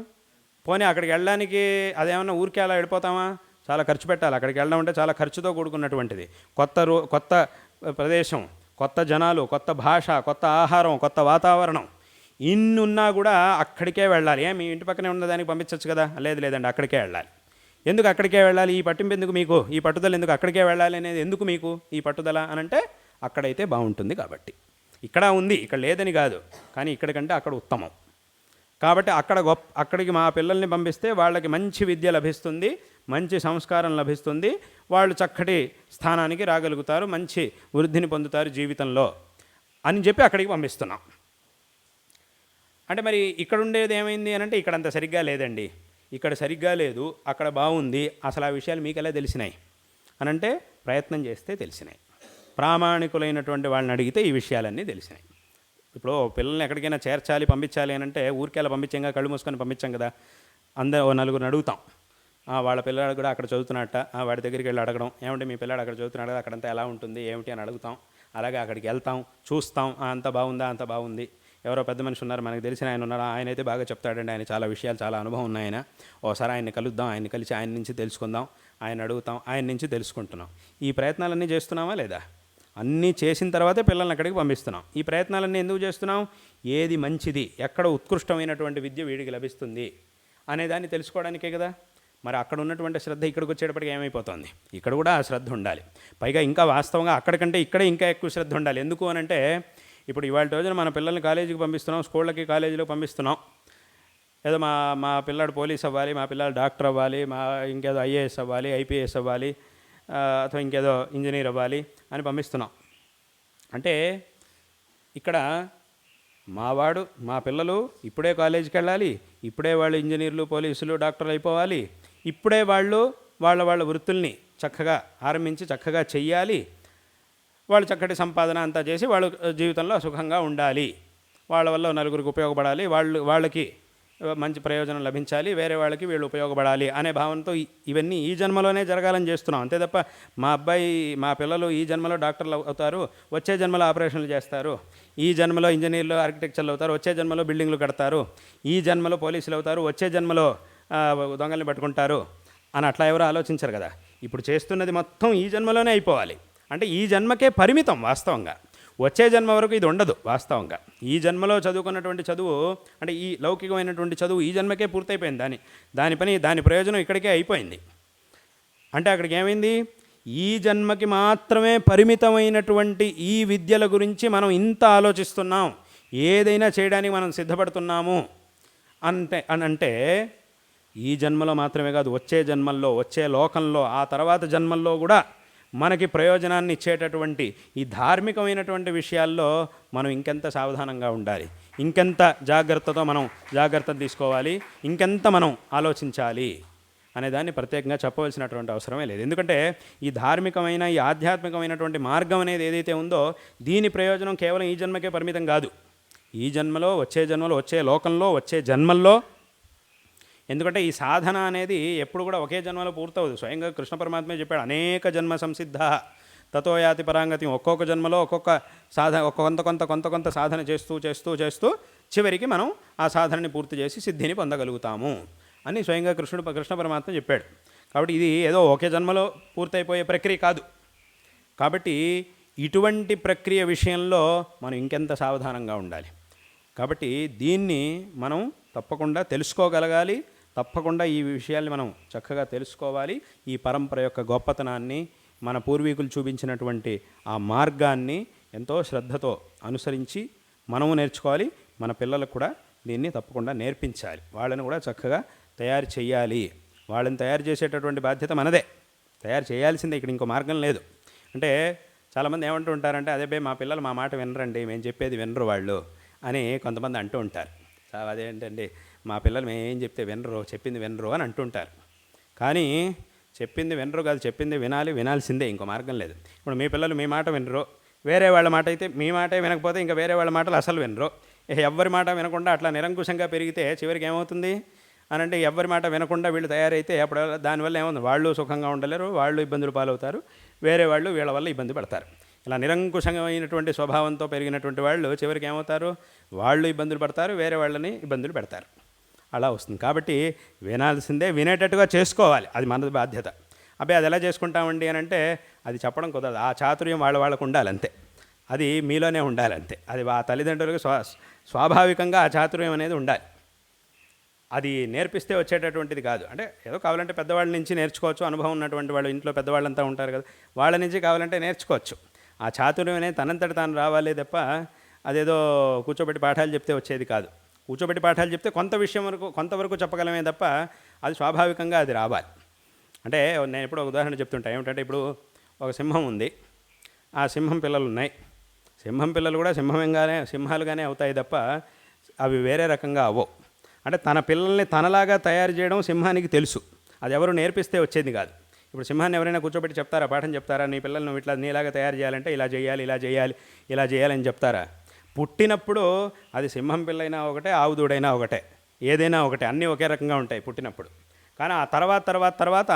పోనీ అక్కడికి వెళ్ళడానికి అదేమన్నా ఊరికే అలా వెళ్ళిపోతామా? చాలా ఖర్చు పెట్టాలి. అక్కడికి వెళ్ళడం అంటే చాలా ఖర్చుతో కూడుకున్నటువంటిది. కొత్త ప్రదేశం, కొత్త జనాలు, కొత్త భాష, కొత్త ఆహారం, కొత్త వాతావరణం, ఇన్నున్నా కూడా అక్కడికే వెళ్ళాలి. మీ ఇంటి పక్కనే ఉన్నదానికి పంపించవచ్చు కదా? లేదండి, అక్కడికే వెళ్ళాలి. ఎందుకు అక్కడికే వెళ్ళాలి? ఈ పట్టింపు ఎందుకు మీకు? ఈ పట్టుదల ఎందుకు? అక్కడికే వెళ్ళాలి అనేది ఎందుకు మీకు ఈ పట్టుదల అని అంటే, అక్కడైతే బాగుంటుంది కాబట్టి. ఇక్కడ ఉంది, ఇక్కడ లేదని కాదు, కానీ ఇక్కడికంటే అక్కడ ఉత్తమం కాబట్టి అక్కడికి మా పిల్లల్ని పంపిస్తే వాళ్ళకి మంచి విద్య లభిస్తుంది, మంచి సంస్కారం లభిస్తుంది, వాళ్ళు చక్కటి స్థానానికి రాగలుగుతారు, మంచి వృద్ధిని పొందుతారు జీవితంలో అని చెప్పి అక్కడికి పంపిస్తున్నాం. అంటే మరి ఇక్కడ ఉండేది ఏమైంది అని అంటే, ఇక్కడ అంత సరిగ్గా లేదండి, ఇక్కడ సరిగ్గా లేదు, అక్కడ బాగుంది, అసలు ఆ విషయాలు మీకు ఎలా తెలిసినాయి అని అంటే, ప్రయత్నం చేస్తే తెలిసినాయి. ప్రామాణికులైనటువంటి వాళ్ళని అడిగితే ఈ విషయాలన్నీ తెలిసినాయి. ఇప్పుడు పిల్లల్ని ఎక్కడికైనా చేర్చాలి, పంపించాలి అని అంటే ఊరికేలా పంపించాంగా, కళ్ళు మూసుకొని పంపించాం కదా. అందరూ నలుగురిని అడుగుతాం, వాళ్ళ పిల్లాడు కూడా అక్కడ చదువుతున్నట్ట, వాడి దగ్గరికి వెళ్ళి అడగడం, ఏమంటే మీ పిల్లాడు అక్కడ చదువుతున్నాడు కదా, అక్కడంతా ఎలా ఉంటుంది ఏమిటి అని అడుగుతాం. అలాగే అక్కడికి వెళ్తాం, చూస్తాం, అంత బాగుందా, అంత బాగుంది. ఎవరో పెద్ద మనిషి ఉన్నారు, మనకు తెలిసిన ఆయన ఉన్నారు, ఆయన అయితే బాగా చెప్తాడండి, ఆయన చాలా విషయాలు, చాలా అనుభవం ఉన్నాయి ఆయన, ఓసారి ఆయన్ని కలుద్దాం, ఆయన్ని కలిసి ఆయన నుంచి తెలుసుకుందాం, ఆయన అడుగుతాం, ఆయన నుంచి తెలుసుకుంటున్నాం. ఈ ప్రయత్నాలన్నీ చేస్తున్నామా లేదా? అన్నీ చేసిన తర్వాతే పిల్లల్ని అక్కడికి పంపిస్తున్నాం. ఈ ప్రయత్నాలన్నీ ఎందుకు చేస్తున్నాం? ఏది మంచిది, ఎక్కడ ఉత్కృష్టమైనటువంటి విద్య వీడికి లభిస్తుంది అనేదాన్ని తెలుసుకోవడానికే కదా. మరి అక్కడ ఉన్నటువంటి శ్రద్ధ ఇక్కడికి వచ్చేటప్పటికి ఏమైపోతుంది? ఇక్కడ కూడా ఆ శ్రద్ధ ఉండాలి. పైగా ఇంకా వాస్తవంగా అక్కడికంటే ఇక్కడే ఇంకా ఎక్కువ శ్రద్ధ ఉండాలి. ఎందుకు అని అంటే, ఇప్పుడు ఇవాళ రోజున మన పిల్లల్ని కాలేజీకి పంపిస్తున్నాం, స్కూళ్ళకి కాలేజీలో పంపిస్తున్నాం. ఏదో మా పిల్లాడు పోలీస్ అవ్వాలి, మా పిల్లాడు డాక్టర్ అవ్వాలి, ఇంకేదో ఐఏఎస్ అవ్వాలి, ఐపీఎస్ అవ్వాలి, ಅಥವಾ ఇంకేదో ఇంజనీర్ అవ్వాలి అని పంపిస్తున్నాం. అంటే ఇక్కడ మా పిల్లలు ఇప్పుడే కాలేజీకి వెళ్ళాలి, ఇప్పుడే వాళ్ళు ఇంజనీర్లు, పోలీసులు, డాక్టర్లు అయిపోవాలి, ఇప్పుడే వాళ్ళ వృత్తుల్ని చక్కగా ఆరంభించి చక్కగా చెయ్యాలి, వాళ్ళు చక్కటి సంపాదన అంతా చేసి వాళ్ళు జీవితంలో సుఖంగా ఉండాలి, వాళ్ళ వల్ల నలుగురికి ఉపయోగపడాలి, వాళ్ళకి మంచి ప్రయోజనం లభించాలి, వేరే వాళ్ళకి వీళ్ళు ఉపయోగపడాలి అనే భావనతో ఇవన్నీ ఈ జన్మలోనే జరగాలని చేస్తున్నాం. అంతే తప్ప మా పిల్లలు ఈ జన్మలో డాక్టర్లు అవుతారు, వచ్చే జన్మలో ఆపరేషన్లు చేస్తారు, ఈ జన్మలో ఇంజనీర్లు, ఆర్కిటెక్చర్లు అవుతారు, వచ్చే జన్మలో బిల్డింగ్లు కడతారు, ఈ జన్మలో పోలీసులు అవుతారు, వచ్చే జన్మలో దొంగల్ని పట్టుకుంటారు అని అట్లా ఎవరు ఆలోచించరు కదా. ఇప్పుడు చేస్తున్నది మొత్తం ఈ జన్మలోనే అయిపోవాలి అంటే ఈ జన్మకే పరిమితం. వాస్తవంగా వచ్చే జన్మ వరకు ఇది ఉండదు. వాస్తవంగా ఈ జన్మలో చదువుకున్నటువంటి చదువు అంటే ఈ లౌకికమైనటువంటి చదువు ఈ జన్మకే పూర్తయిపోయింది, దాని ప్రయోజనం ఇక్కడికే అయిపోయింది. అంటే అక్కడికి ఏమైంది? ఈ జన్మకి మాత్రమే పరిమితమైనటువంటి ఈ విద్యల గురించి మనం ఇంత ఆలోచిస్తున్నాం, ఏదైనా చేయడానికి మనం సిద్ధపడుతున్నాము అంటే ఈ జన్మలో మాత్రమే కాదు, వచ్చే జన్మల్లో, వచ్చే లోకంలో, ఆ తర్వాత జన్మల్లో కూడా మనకి ప్రయోజనాన్ని ఇచ్చేటటువంటి ఈ ధార్మికమైనటువంటి విషయాల్లో మనం ఇంకెంత సావధానంగా ఉండాలి, ఇంకెంత జాగ్రత్త తీసుకోవాలి, ఇంకెంత మనం ఆలోచించాలి అనేదాన్ని ప్రత్యేకంగా చెప్పవలసినటువంటి అవసరమే లేదు. ఎందుకంటే ఈ ధార్మికమైన, ఈ ఆధ్యాత్మికమైనటువంటి మార్గం అనేది ఏదైతే ఉందో దీని ప్రయోజనం కేవలం ఈ జన్మకే పరిమితం కాదు. ఈ జన్మలో, వచ్చే జన్మలో, వచ్చే లోకంలో, వచ్చే జన్మల్లో. ఎందుకంటే ఈ సాధన అనేది ఎప్పుడు కూడా ఒకే జన్మలో పూర్తవదు. స్వయంగా కృష్ణ పరమాత్మే చెప్పాడు, అనేక జన్మ సంసిద్ధ తతో యాతి పరాంగతి. ఒక్కొక్క జన్మలో ఒక్కొక్క కొంత సాధన చేస్తూ చివరికి మనం ఆ సాధనని పూర్తి చేసి సిద్ధిని పొందగలుగుతాము అని స్వయంగా కృష్ణ పరమాత్మ చెప్పాడు. కాబట్టి ఇది ఏదో ఒకే జన్మలో పూర్తయిపోయే ప్రక్రియ కాదు. కాబట్టి ఇటువంటి ప్రక్రియ విషయంలో మనం ఇంకెంత సావధానంగా ఉండాలి. కాబట్టి దీన్ని మనం తప్పకుండా తెలుసుకోగలగాలి, తప్పకుండా ఈ విషయాల్ని మనం చక్కగా తెలుసుకోవాలి. ఈ పరంపర యొక్క గొప్పతనాన్ని, మన పూర్వీకులు చూపించినటువంటి ఆ మార్గాన్ని ఎంతో శ్రద్ధతో అనుసరించి మనము నేర్చుకోవాలి. మన పిల్లలకు కూడా దీన్ని తప్పకుండా నేర్పించాలి. వాళ్ళని కూడా చక్కగా తయారు చేయాలి. వాళ్ళని తయారు చేసేటటువంటి బాధ్యత మనదే. తయారు చేయాల్సిందే, ఇక్కడ ఇంకో మార్గం లేదు. అంటే చాలామంది ఏమంటూ ఉంటారంటే, అదే మా పిల్లలు మా మాట వినరండి, మేము చెప్పేది వినరు వాళ్ళు అని కొంతమంది అంటూ ఉంటారు. అదేంటండి, మా పిల్లలు మేము ఏం చెప్తే వినరు, చెప్పింది వినరు అని అంటుంటారు. కానీ చెప్పింది వినరు కాదు, చెప్పింది వినాలి, వినాల్సిందే, ఇంకో మార్గం లేదు. ఇప్పుడు మీ పిల్లలు మీ మాట వినరు, వేరే వాళ్ళ మాట అయితే మీ మాటే వినకపోతే ఇంకా వేరే వాళ్ళ మాటలు అసలు వినరు. ఎవ్వరి మాట వినకుండా అట్లా నిరంకుశంగా పెరిగితే చివరికి ఏమవుతుంది అనంటే, ఎవ్వరి మాట వినకుండా వీళ్ళు తయారైతే అప్పుడు దానివల్ల ఏమవుతుంది, వాళ్ళు సుఖంగా ఉండలేరు, వాళ్ళు ఇబ్బందులు పాలవుతారు, వేరే వాళ్ళు వీళ్ళ వల్ల ఇబ్బంది పడతారు. ఇలా నిరంకుశమైనటువంటి స్వభావంతో పెరిగినటువంటి వాళ్ళు చివరికి ఏమవుతారు, వాళ్ళు ఇబ్బందులు పడతారు, వేరే వాళ్ళని ఇబ్బందులు పెడతారు. అలా వస్తుంది. కాబట్టి వినాల్సిందే, వినేటట్టుగా చేసుకోవాలి, అది మనది బాధ్యత. అబ్బాయి అది ఎలా చేసుకుంటామండి అని అంటే అది చెప్పడం కుదరదు. ఆ చాతుర్యం వాళ్ళకు ఉండాలంతే, అది మీలోనే ఉండాలంతే. అది ఆ తల్లిదండ్రులకు స్వాభావికంగా ఆ చాతుర్యం అనేది ఉండాలి. అది నేర్పిస్తే వచ్చేటటువంటిది కాదు. అంటే ఏదో కావాలంటే పెద్దవాళ్ళ నుంచి నేర్చుకోవచ్చు, అనుభవం ఉన్నటువంటి వాళ్ళు ఇంట్లో పెద్దవాళ్ళంతా ఉంటారు కదా, వాళ్ళ నుంచి కావాలంటే నేర్చుకోవచ్చు. ఆ చాతుర్యం అనేది తనంతట తాను రావాలి తప్ప అదేదో కూర్చోబెట్టి పాఠాలు చెప్తే వచ్చేది కాదు. కూర్చోబెట్టి పాఠాలు చెప్తే కొంతవరకు చెప్పగలమే తప్ప అది స్వాభావికంగా అది రావాలి. అంటే నేను ఎప్పుడు ఒక ఉదాహరణ చెప్తుంటా. ఏమిటంటే, ఇప్పుడు ఒక సింహం ఉంది, ఆ సింహం పిల్లలు ఉన్నాయి. సింహం పిల్లలు కూడా సింహాలుగానే అవుతాయి తప్ప అవి వేరే రకంగా అవ్వవు. అంటే తన పిల్లల్ని తనలాగా తయారు చేయడం సింహానికి తెలుసు, అది ఎవరు నేర్పిస్తే వచ్చేది కాదు. ఇప్పుడు సింహాన్ని ఎవరైనా కూర్చోబెట్టి చెప్తారా, పాఠం చెప్తారా, నీ పిల్లల్ని నువ్వు ఇట్లా నీలాగా తయారు చేయాలంటే ఇలా చేయాలి, ఇలా చేయాలి, ఇలా చేయాలని చెప్తారా? పుట్టినప్పుడు అది సింహం పిల్లైనా ఒకటే, ఆవుదూడైనా ఒకటే, ఏదైనా ఒకటే, అన్నీ ఒకే రకంగా ఉంటాయి పుట్టినప్పుడు. కానీ ఆ తర్వాత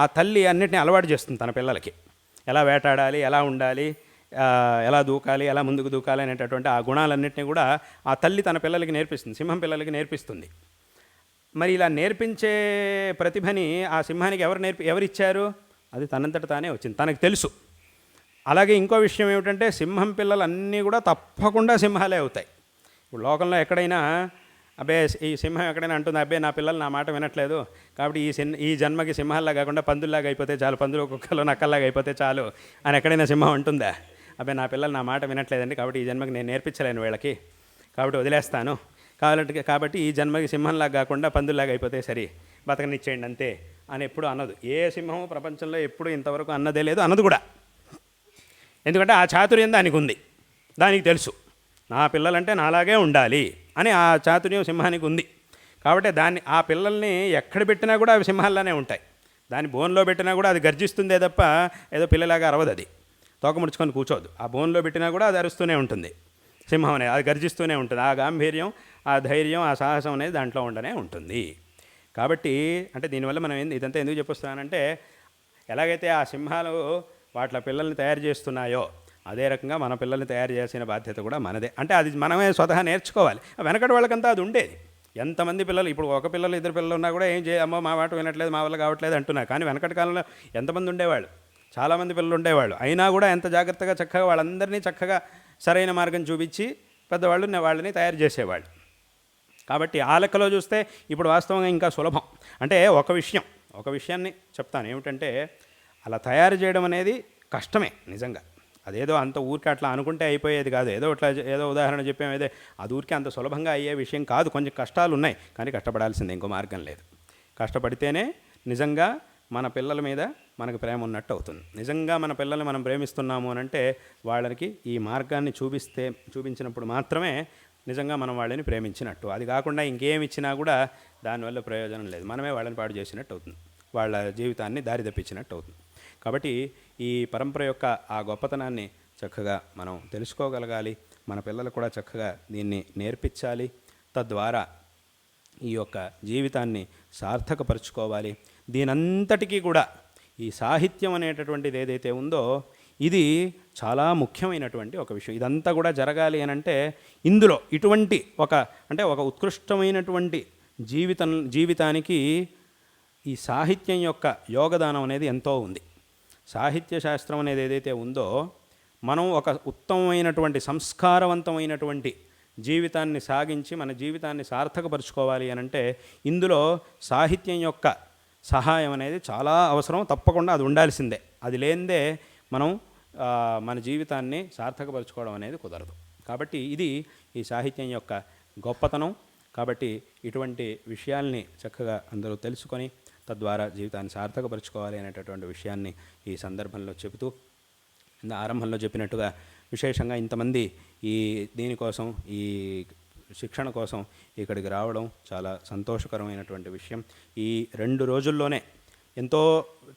ఆ తల్లి అన్నిటిని అలవాటు చేస్తుంది తన పిల్లలకి. ఎలా వేటాడాలి, ఎలా ఉండాలి, ఎలా దూకాలి, ఎలా ముందుకు దూకాలి అనేటటువంటి ఆ గుణాలన్నింటినీ కూడా ఆ తల్లి తన పిల్లలకి నేర్పిస్తుంది, సింహం పిల్లలకి నేర్పిస్తుంది. మరి ఇలా నేర్పించే ప్రతిభని ఆ సింహానికి ఎవరిచ్చారు? అది తనంతట తానే వచ్చింది, తనకు తెలుసు. అలాగే ఇంకో విషయం ఏమిటంటే, సింహం పిల్లలు అన్నీ కూడా తప్పకుండా సింహాలే అవుతాయి. ఇప్పుడు లోకంలో ఎక్కడైనా అబ్బే ఈ సింహం ఎక్కడైనా అంటుంది, అబ్బే నా పిల్లలు నా మాట వినట్లేదు, కాబట్టి ఈ జన్మకి సింహాల్లా కాకుండా పందుల్లాగా అయిపోతే చాలు, పందులు కుక్కలు నక్కల్లాగా అయిపోతే చాలు అని ఎక్కడైనా సింహం అంటుందా? అబ్బాయి నా పిల్లలు నా మాట వినట్లేదండి, కాబట్టి ఈ జన్మకి నేను నేర్పించలేను వీళ్ళకి, కాబట్టి వదిలేస్తాను, కాబట్టి ఈ జన్మకి సింహంలాగా కాకుండా పందుల్లాగా అయిపోతే సరే, బతకనిచ్చేయండి అంతే అని ఎప్పుడు అన్నదు. ఏ సింహము ప్రపంచంలో ఎప్పుడు ఇంతవరకు అన్నదే లేదు, అన్నది కూడా. ఎందుకంటే ఆ చాతుర్యం దానికి ఉంది, దానికి తెలుసు నా పిల్లలంటే నాలాగే ఉండాలి అని ఆ చాతుర్యం సింహానికి ఉంది. కాబట్టి ఆ పిల్లల్ని ఎక్కడ పెట్టినా కూడా అవి సింహాల్లానే ఉంటాయి. దాన్ని బోన్లో పెట్టినా కూడా అది గర్జిస్తుందే తప్ప ఏదో పిల్లలాగా అరవదు, అది తోక ముడుచుకొని కూర్చోదు. ఆ బోన్లో పెట్టినా కూడా అది అరుస్తూనే ఉంటుంది, సింహం అనేది అది గర్జిస్తూనే ఉంటుంది. ఆ గాంభీర్యం, ఆ ధైర్యం, ఆ సాహసం అనేది దాంట్లో ఉండనే ఉంటుంది. కాబట్టి అంటే దీనివల్ల మనం ఇదంతా ఎందుకు చెప్పొస్తున్నానంటే, ఎలాగైతే ఆ సింహాలు వాటి పిల్లల్ని తయారు చేస్తున్నాయో అదే రకంగా మన పిల్లల్ని తయారు చేసిన బాధ్యత కూడా మనదే. అంటే అది మనమే స్వతహా నేర్చుకోవాలి. వెనకటి వాళ్ళకంతా అది ఉండేది. ఎంతమంది పిల్లలు, ఇప్పుడు ఒక పిల్లలు ఇద్దరు పిల్లలు ఉన్నా కూడా అమ్మో మా మాట వినట్లేదు, మా వల్ల కావట్లేదు అంటున్నారు. కానీ వెనకటి కాలంలో ఎంతమంది ఉండేవాళ్ళు, చాలామంది పిల్లలు ఉండేవాళ్ళు. అయినా కూడా ఎంత జాగ్రత్తగా చక్కగా వాళ్ళందరినీ చక్కగా సరైన మార్గం చూపించి పెద్దవాళ్ళు వాళ్ళని తయారు చేసేవాళ్ళు. కాబట్టి ఆ లెక్కలో చూస్తే ఇప్పుడు వాస్తవంగా ఇంకా సులభం. అంటే ఒక విషయాన్ని చెప్తాను ఏమిటంటే, అలా తయారు చేయడం అనేది కష్టమే నిజంగా. అదేదో అంత ఊరికి అట్లా అనుకుంటే అయిపోయేది కాదు. ఏదో ఉదాహరణ చెప్పాము, అది ఊరికి అంత సులభంగా అయ్యే విషయం కాదు. కొంచెం కష్టాలు ఉన్నాయి, కానీ కష్టపడాల్సిందే, ఇంకో మార్గం లేదు. కష్టపడితేనే నిజంగా మన పిల్లల మీద మనకు ప్రేమ ఉన్నట్టు అవుతుంది. నిజంగా మన పిల్లల్ని మనం ప్రేమిస్తున్నాము అని అంటే వాళ్ళకి ఈ మార్గాన్ని చూపించినప్పుడు మాత్రమే నిజంగా మనం వాళ్ళని ప్రేమించినట్టు. అది కాకుండా ఇంకేమి ఇచ్చినా కూడా దానివల్ల ప్రయోజనం లేదు, మనమే వాళ్ళని పాడు చేసినట్టు అవుతుంది, వాళ్ళ జీవితాన్ని దారి తప్పించినట్టు అవుతుంది. కాబట్టి ఈ పరంపర యొక్క ఆ గొప్పతనాన్ని చక్కగా మనం తెలుసుకోగలగాలి. మన పిల్లలు కూడా చక్కగా దీన్ని నేర్పించాలి. తద్వారా ఈ యొక్క జీవితాన్ని సార్థకపరుచుకోవాలి. దీనంతటికీ కూడా ఈ సాహిత్యం అనేటటువంటిది ఏదైతే ఉందో ఇది చాలా ముఖ్యమైనటువంటి ఒక విషయం. ఇదంతా కూడా జరగాలి అని అంటే ఇందులో ఇటువంటి ఒక ఉత్కృష్టమైనటువంటి జీవితానికి ఈ సాహిత్యం యొక్క యోగదానం అనేది ఎంతో ఉంది. సాహిత్య శాస్త్రం అనేది ఏదైతే ఉందో, మనం ఒక ఉత్తమమైనటువంటి సంస్కారవంతమైనటువంటి జీవితాన్ని సాగించి మన జీవితాన్ని సార్థకపరుచుకోవాలి అని అంటే ఇందులో సాహిత్యం యొక్క సహాయం అనేది చాలా అవసరం, తప్పకుండా అది ఉండాల్సిందే. అది లేనిదే మనం మన జీవితాన్ని సార్థకపరుచుకోవడం అనేది కుదరదు. కాబట్టి ఇది ఈ సాహిత్యం యొక్క గొప్పతనం. కాబట్టి ఇటువంటి విషయాల్ని చక్కగా అందరూ తెలుసుకొని తద్వారా జీవితాన్ని సార్థకపరుచుకోవాలి అనేటటువంటి విషయాన్ని ఈ సందర్భంలో చెబుతూ, ఆరంభంలో చెప్పినట్టుగా విశేషంగా ఇంతమంది దీనికోసం ఈ శిక్షణ కోసం ఇక్కడికి రావడం చాలా సంతోషకరమైనటువంటి విషయం. ఈ 2 రోజుల్లోనే ఎంతో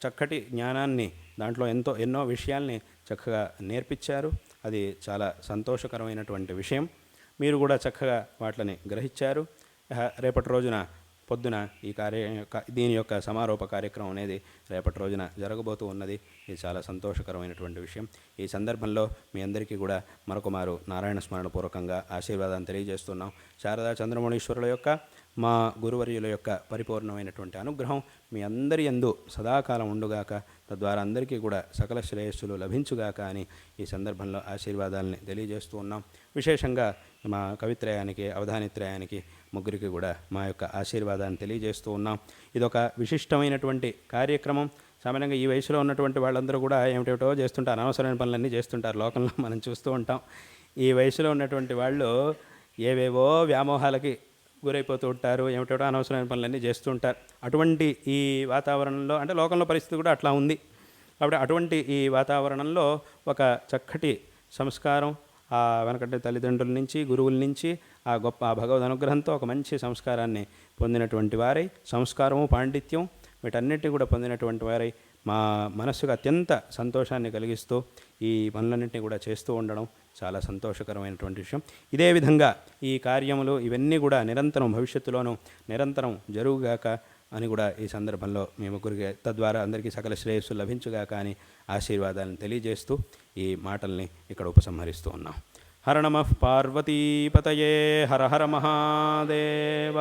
చక్కటి జ్ఞానాన్ని దాంట్లో ఎన్నో విషయాల్ని చక్కగా నేర్పించారు. అది చాలా సంతోషకరమైనటువంటి విషయం. మీరు కూడా చక్కగా వాటిని గ్రహించారు. రేపటి రోజున పొద్దున దీని యొక్క సమారోప కార్యక్రమం అనేది రేపటి రోజున జరగబోతూ ఉన్నది. ఇది చాలా సంతోషకరమైనటువంటి విషయం. ఈ సందర్భంలో మీ అందరికీ కూడా మరొకమారు నారాయణ స్మరణ పూర్వకంగా ఆశీర్వాదాన్ని తెలియజేస్తున్నాం. శారదా చంద్రమౌళీశ్వరుల యొక్క, మా గురువర్యుల యొక్క పరిపూర్ణమైనటువంటి అనుగ్రహం మీ అందరి యందు సదాకాలం ఉండుగాక, తద్వారా అందరికీ కూడా సకల శ్రేయస్సులు లభించుగాక అని ఈ సందర్భంలో ఆశీర్వాదాలని తెలియజేస్తూ ఉన్నాం. విశేషంగా మా కవిత్రయానికి, అవధానిత్రయానికి ముగ్గురికి కూడా మా యొక్క ఆశీర్వాదాన్ని తెలియజేస్తూ ఉన్నాం. ఇదొక విశిష్టమైనటువంటి కార్యక్రమం. సామాన్యంగా ఈ వయసులో ఉన్నటువంటి వాళ్ళందరూ కూడా ఏమిటేమిటో చేస్తుంటారు, అనవసరమైన పనులన్నీ చేస్తుంటారు. లోకంలో మనం చూస్తూ ఉంటాం. ఈ వయసులో ఉన్నటువంటి వాళ్ళు ఏవేవో వ్యామోహాలకి గురైపోతూ ఉంటారు, ఏమిటో అనవసరమైన పనులన్నీ చేస్తూ ఉంటారు. అటువంటి ఈ వాతావరణంలో, అంటే లోకంలో పరిస్థితి కూడా అట్లా ఉంది కాబట్టి అటువంటి ఈ వాతావరణంలో ఒక చక్కటి సంస్కారం వెనకటి తల్లిదండ్రుల నుంచి, గురువుల నుంచి గొప్ప భగవద్ అనుగ్రహంతో ఒక మంచి సంస్కారాన్ని పొందినటువంటి వారై, సంస్కారము పాండిత్యం వీటన్నిటిని కూడా పొందినటువంటి వారై మా మనస్సుకు అత్యంత సంతోషాన్ని కలిగిస్తూ ఈ పనులన్నింటినీ కూడా చేస్తూ ఉండడం చాలా సంతోషకరమైనటువంటి విషయం. ఇదే విధంగా ఈ కార్యములు ఇవన్నీ కూడా నిరంతరం భవిష్యత్తులోనూ నిరంతరం జరుగుగాక అని కూడా ఈ సందర్భంలో మీ ముగ్గురికి, తద్వారా అందరికీ సకల శ్రేయస్సు లభించుగాక అని ఆశీర్వాదాలను తెలియజేస్తూ ఈ మాటల్ని ఇక్కడ ఉపసంహరిస్తూ ఉన్నాం. హర నమః పార్వతీపతయే, హర హర మహాదేవ.